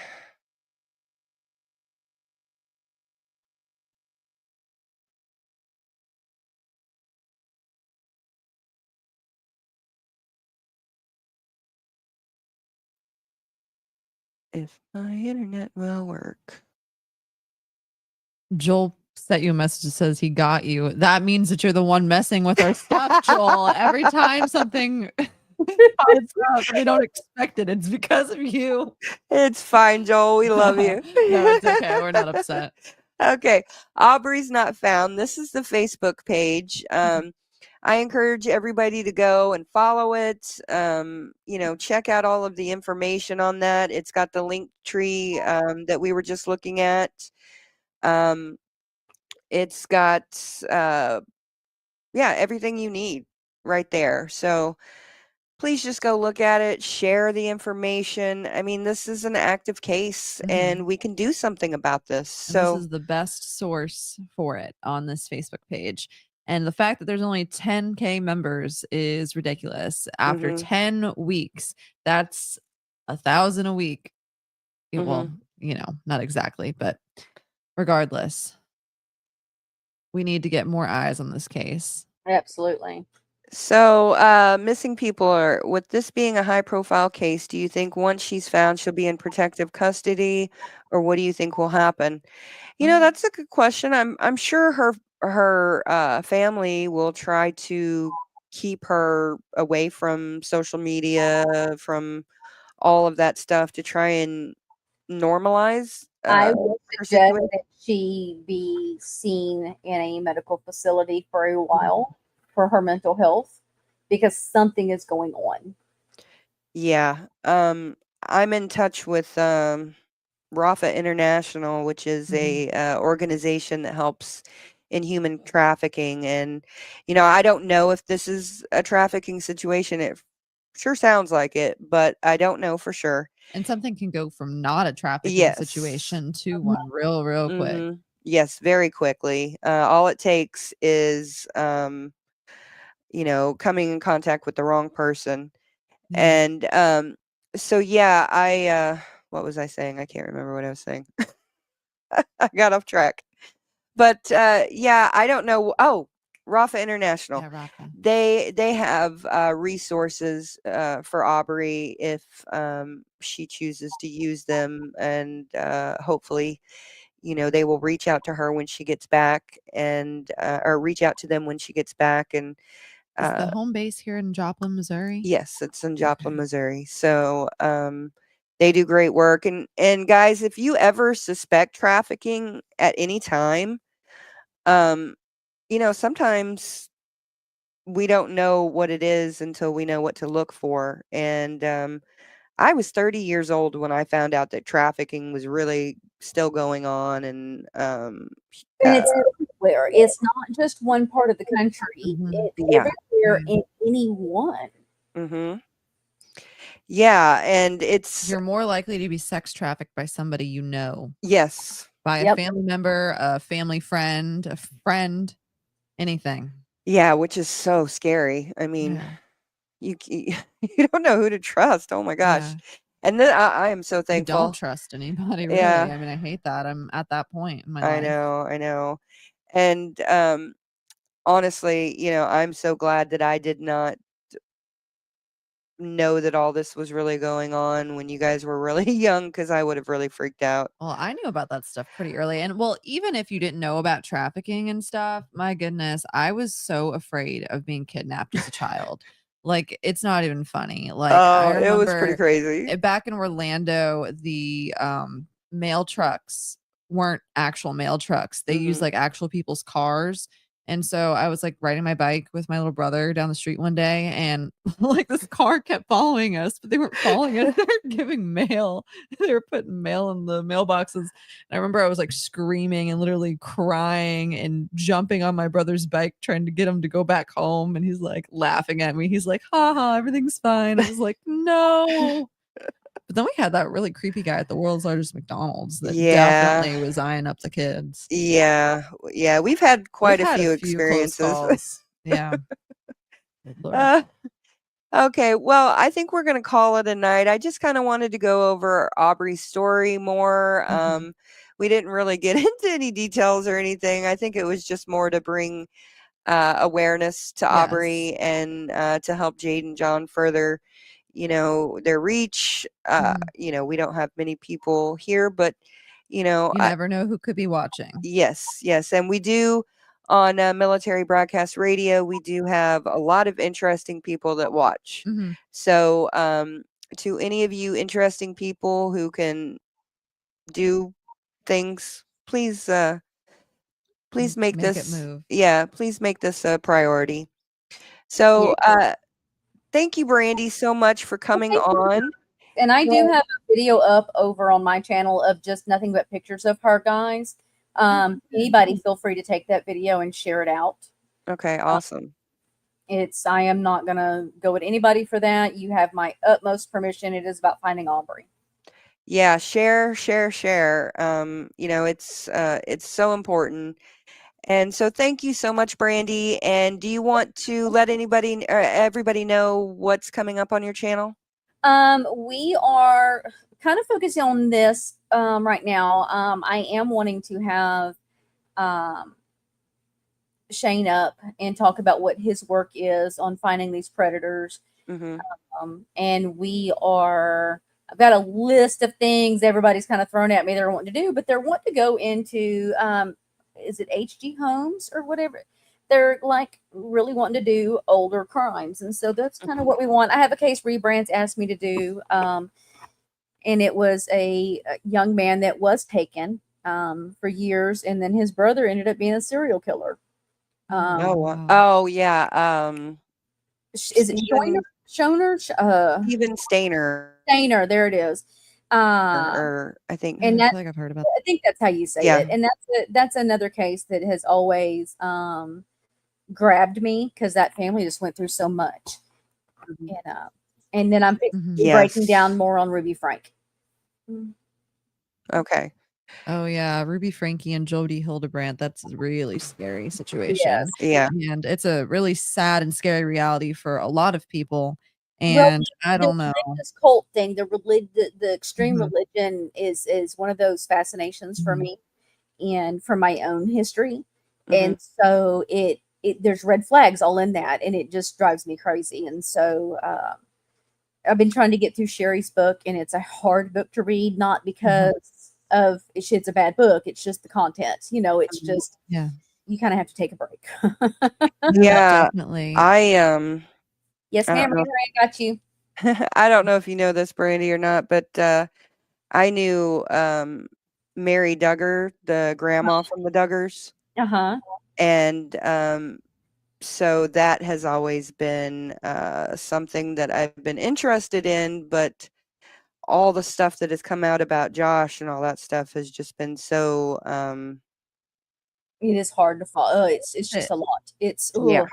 If my internet will work. Joel sent you a message that says he got you. That means that you're the one messing with our stuff, Joel. Every time something pops up and they don't expect it, it's because of you. It's fine, Joel. We love you. No, it's okay. We're not upset. Okay. Aubrey's not found. This is the Facebook page. I encourage everybody to go and follow it. Check out all of the information on that. It's got the Linktree that we were just looking at. It's got everything you need right there. So please just go look at it, share the information. I mean, this is an active case and we can do something about this. And this So is the best source for it on this Facebook page. And the fact that there's only 10K members is ridiculous. After Mhm. 10 weeks, that's 1,000 a week. Well, Mhm. not exactly, but regardless, we need to get more eyes on this case. Absolutely. So, missing people are, with this being a high profile case, do you think once she's found, she'll be in protective custody, or what do you think will happen? That's a good question. I'm sure her family will try to keep her away from social media, from all of that stuff to try and normalize I would her suggest situation. that she be seen in a medical facility for a while for her mental health because something is going on. Yeah. I'm in touch with Rafa International, which is a organization that helps in human trafficking. And, I don't know if this is a trafficking situation. It sure sounds like it, but I don't know for sure. And something can go from not a trafficking Yes. situation to one real quick. Yes, very quickly. All it takes is, coming in contact with the wrong person. Yeah. And so, yeah, what was I saying? I can't remember what I was saying. I got off track. But yeah, I don't know. Oh, Rafa International. Yeah, Rafa. They have resources for Aubrey if she chooses to use them, and hopefully, they will reach out to her when she gets back, and or reach out to them when she gets back. And Is the home base here in Joplin, Missouri? yes, it's in Joplin, Missouri. So they do great work. And guys, if you ever suspect trafficking at any time, um, sometimes we don't know what it is until we know what to look for. And I was 30 years old when I found out that trafficking was really still going on. And And it's everywhere. It's not just one part of the country. It's yeah. everywhere in any one. Mm-hmm. Yeah, and it's You're more likely to be sex trafficked by somebody you know, yes. by a Yep. family member, a family friend, a friend, anything. Yeah, which is so scary. I mean, Yeah. you don't know who to trust. Oh my gosh. Yeah. And then I am so You don't thankful. trust anybody, really. Yeah, I mean, I hate that. I'm at that point in my I life. know. And honestly, I'm so glad that I did not know that all this was really going on when you guys were really young, because I would have really freaked out. Well, I knew about that stuff pretty early. And well, even if you didn't know about trafficking and stuff, my goodness, I was so afraid of being kidnapped as a child. Like, it's not even funny. Like, I Oh, it was pretty remember crazy. back in Orlando, the mail trucks weren't actual mail trucks. They used Mhm. like actual people's cars. And so I was like riding my bike with my little brother down the street one day, and like this car kept following us, but they weren't following us. They were giving mail. They were putting mail in the mailboxes. And I remember I was like screaming and literally crying and jumping on my brother's bike, trying to get him to go back home. And he's like laughing at me. He's like, ha ha, everything's fine. I was like, no. But then we had that really creepy guy at the world's largest McDonald's that Yeah. definitely was eyeing up the kids. Yeah. Yeah, we've had quite We've a had a few few close experiences. calls. Yeah. Good Lord. Uh, okay, well, I think we're gonna call it a night. I just kinda wanted to go over Aubrey's story more. Mhm. We didn't really get into any details or anything. I think it was just more to bring awareness to Yes. Aubrey, and to help Jade and John further, their reach. Mhm. We don't have many people here, but You I never know who could be watching. yes, and we do on Military Broadcast Radio. We do have a lot of interesting people that watch. Mhm. So, to any of you interesting people who can do things, please make Make it this, move. yeah, please make this a priority. So, thank you, Brandy, so much for coming Thank you. on. And I do Well- have a video up over on my channel of just nothing but pictures of her, guys. Anybody feel free to take that video and share it out. Okay, awesome. I am not gonna go at anybody for that. You have my utmost permission. It is about finding Aubrey. Yeah, share. It's so important. And so thank you so much, Brandy. And do you want to let everybody know what's coming up on your channel? We are kind of focusing on this right now. I am wanting to have Shane up and talk about what his work is on finding these predators. Mm-hmm. And I've got a list of things everybody's kind of thrown at me they're wanting to do, but they're wanting to go into, is it HG homes or whatever? They're like really wanting to do older crimes. And so that's kind of what we want. I have a case Rebrands asked me to do. And it was a young man that was taken for years. And then his brother ended up being a serial killer. Wow. Oh yeah. Is it Schoner? Steven Stainer. Stainer, there it is. Or I think. And I that, feel like I've heard about I think that's how you say Yeah. it. And that's another case that has always grabbed me because that family just went through so much. And then I'm breaking down more on Ruby Frank. Okay. Oh yeah, Ruby Frankie and Jody Hildebrandt. That's a really scary situation. Yes. Yeah. And it's a really sad and scary reality for a lot of people. Well, And I don't know. The religious cult thing, the extreme Mhm. religion is one of those fascinations for Mhm. me and for my own history. Mhm. And so there's red flags all in that, and it just drives me crazy. And so I've been trying to get through Sherry's book, and it's a hard book to read, not because of it's a bad book. It's just the content. It's just Yeah. you kind of have to take a break. Yeah. Definitely. Yes, I ma'am. don't know. I got you. I don't know if you know this, Brandy, or not, but I knew Mary Duggar, the grandma from the Duggars. Uh-huh. And so that has always been something that I've been interested in, but all the stuff that has come out about Josh and all that stuff has just been so It is hard to follow. It's just a lot. yeah.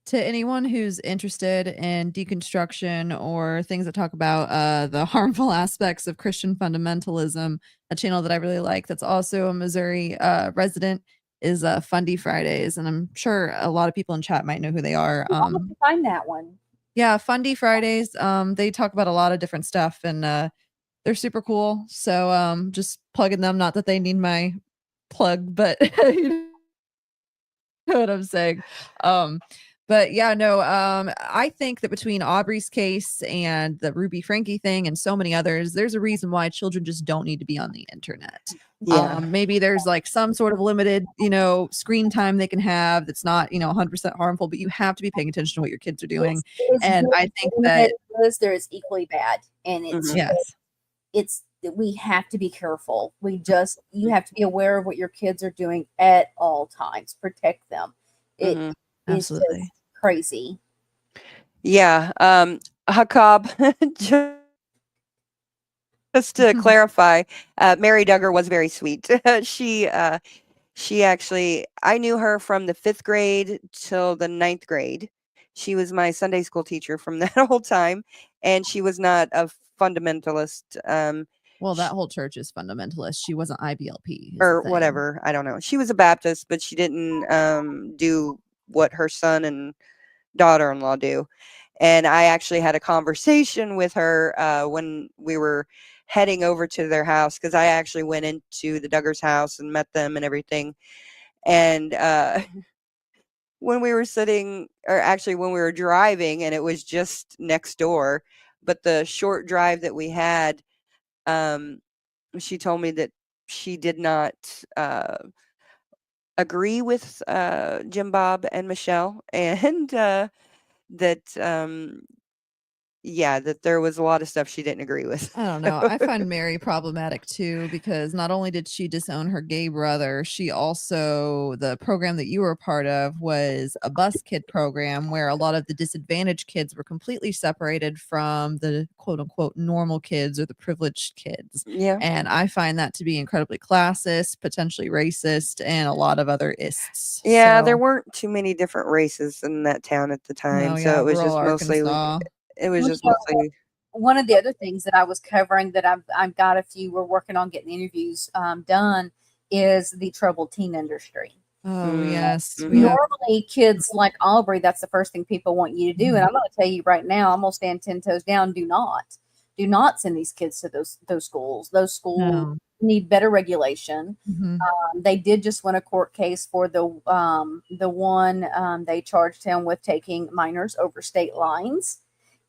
To anyone who's interested in deconstruction or things that talk about the harmful aspects of Christian fundamentalism, a channel that I really like that's also a Missouri resident is Fundy Fridays, and I'm sure a lot of people in chat might know who they are. I'll have to find that one. Yeah, Fundy Fridays. They talk about a lot of different stuff, and they're super cool. So just plugging them. Not that they need my plug, but you know what I'm saying. But yeah, no, I think that between Aubrey's case and the Ruby Frankie thing and so many others, there's a reason why children just don't need to be on the internet. Yeah. Maybe there's like some sort of limited, screen time they can have that's not, 100% harmful, but you have to be paying attention to what your kids are doing. And I think that there's equally bad, and it's yes, we have to be careful. You have to be aware of what your kids are doing at all times. Protect them. It is just crazy. Yeah. Hakab, just to clarify, Mary Duggar was very sweet. She actually, I knew her from the 5th grade till the 9th grade. She was my Sunday school teacher from that whole time, and she was not a fundamentalist. Well, that whole church is fundamentalist. She wasn't IBLP or whatever. I don't know. She was a Baptist, but she didn't do what her son and daughter-in-law do. And I actually had a conversation with her when we were heading over to their house, because I actually went into the Duggars' house and met them and everything. And when we were sitting, or actually when we were driving, and it was just next door, but the short drive that we had, she told me that she did not agree with Jim Bob and Michelle, and that that there was a lot of stuff she didn't agree with. I don't know. I find Mary problematic too, because not only did she disown her gay brother, she also, the program that you were a part of was a bus kid program where a lot of the disadvantaged kids were completely separated from the quote unquote normal kids or the privileged kids. Yeah. And I find that to be incredibly classist, potentially racist, and a lot of other ists. Yeah, So- there weren't too many different races in that town at the time. No, So yeah, it was rural just mostly Arkansas. it was just mostly One of the other things that I was covering that I've got a few, we're working on getting interviews done, is the troubled teen industry. Oh, yes. Normally, kids like Aubrey, that's the first thing people want you to do. And I'm going to tell you right now, I'm going to stand 10 toes down. Do not send these kids to those schools. Those schools need better regulation. They did just win a court case for the one they charged him with taking minors over state lines.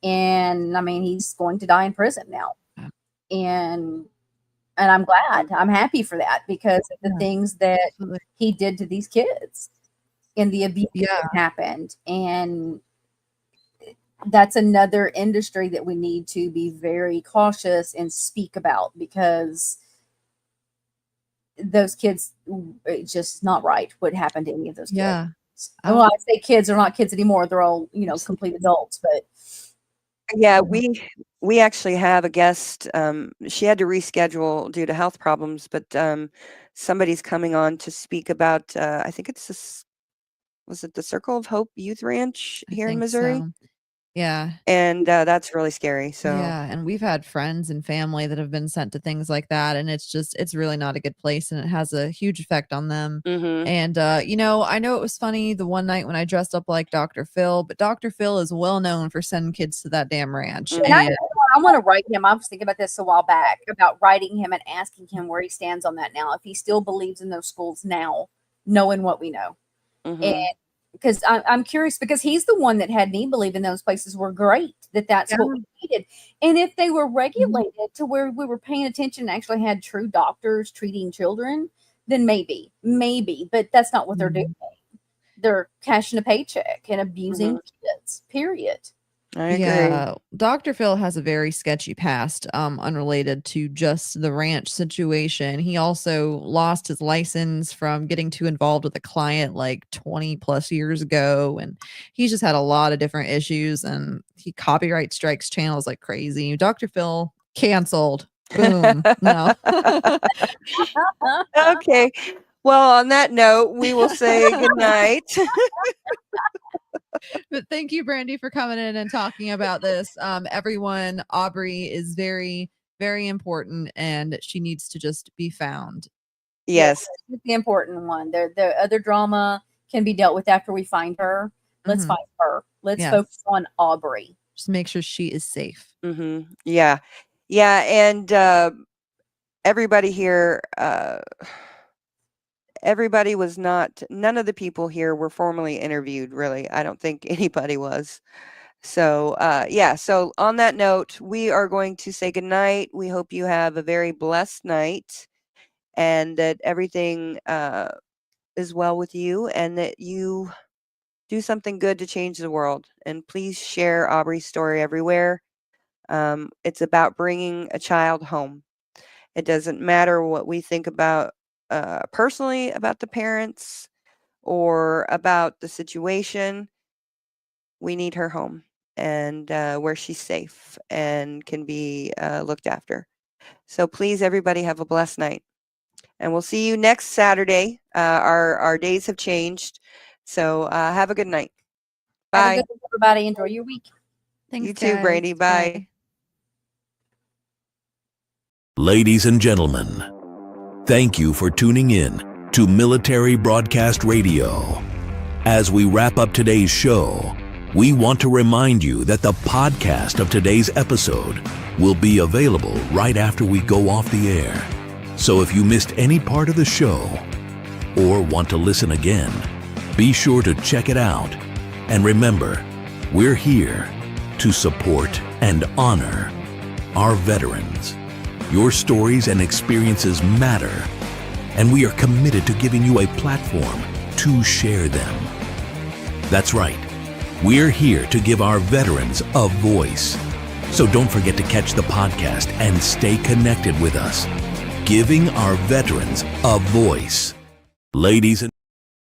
And I mean, he's going to die in prison now. And I'm glad. I'm happy for that, because of the things that he did to these kids and the abuse that happened. And that's another industry that we need to be very cautious and speak about, because those kids, it's just not right what happened to any of those kids. Yeah. Well, I say kids are not kids anymore. They're all, complete adults, but yeah, we actually have a guest. She had to reschedule due to health problems, but somebody's coming on to speak about I think it's this, was it the Circle of Hope Youth Ranch here in Missouri? So. Yeah. And that's really scary. So yeah, and we've had friends and family that have been sent to things like that, and it's really not a good place, and it has a huge effect on them. And I know it was funny the one night when I dressed up like Dr. Phil, but Dr. Phil is well known for sending kids to that damn ranch. And I want to write him. I was thinking about this a while back, about writing him and asking him where he stands on that now, if he still believes in those schools now, knowing what we know. And because I'm curious, because he's the one that had me believe in those places were great, that's what we needed. And if they were regulated to where we were paying attention and actually had true doctors treating children, then maybe, but that's not what they're doing. They're cashing a paycheck and abusing kids, period. I agree. Yeah, Dr. Phil has a very sketchy past, unrelated to just the ranch situation. He also lost his license from getting too involved with a client like 20 plus years ago, and he's just had a lot of different issues, and he copyright strikes channels like crazy. Dr. Phil canceled. Boom. No. Okay. Well, on that note, we will say good night. But thank you, Brandy, for coming in and talking about this. Everyone, Aubrey is very, very important, and she needs to just be found. Yes. That's the important one. The other drama can be dealt with after we find her. Let's Mhm. find her. Let's Yes. focus on Aubrey. Just make sure she is safe. Yeah. Yeah. And everybody here, everybody was not, none of the people here were formally interviewed, really. I don't think anybody was. So, yeah. So, on that note, we are going to say goodnight. We hope you have a very blessed night and that everything is well with you and that you do something good to change the world. And please share Aubrey's story everywhere. It's about bringing a child home. It doesn't matter what we think about personally about the parents or about the situation. We need her home and where she's safe and can be looked after. So please, everybody, have a blessed night. And we'll see you next Saturday. Our days have changed. So have a good night. Bye. Have a good one, everybody. Enjoy your week. Thanks, You too, guys. Brady. Bye. Ladies and gentlemen, thank you for tuning in to Military Broadcast Radio. As we wrap up today's show, we want to remind you that the podcast of today's episode will be available right after we go off the air. So if you missed any part of the show or want to listen again, be sure to check it out. And remember, we're here to support and honor our veterans. Your stories and experiences matter, and we are committed to giving you a platform to share them. That's right. We're here to give our veterans a voice. So don't forget to catch the podcast and stay connected with us. Giving our veterans a voice. Ladies and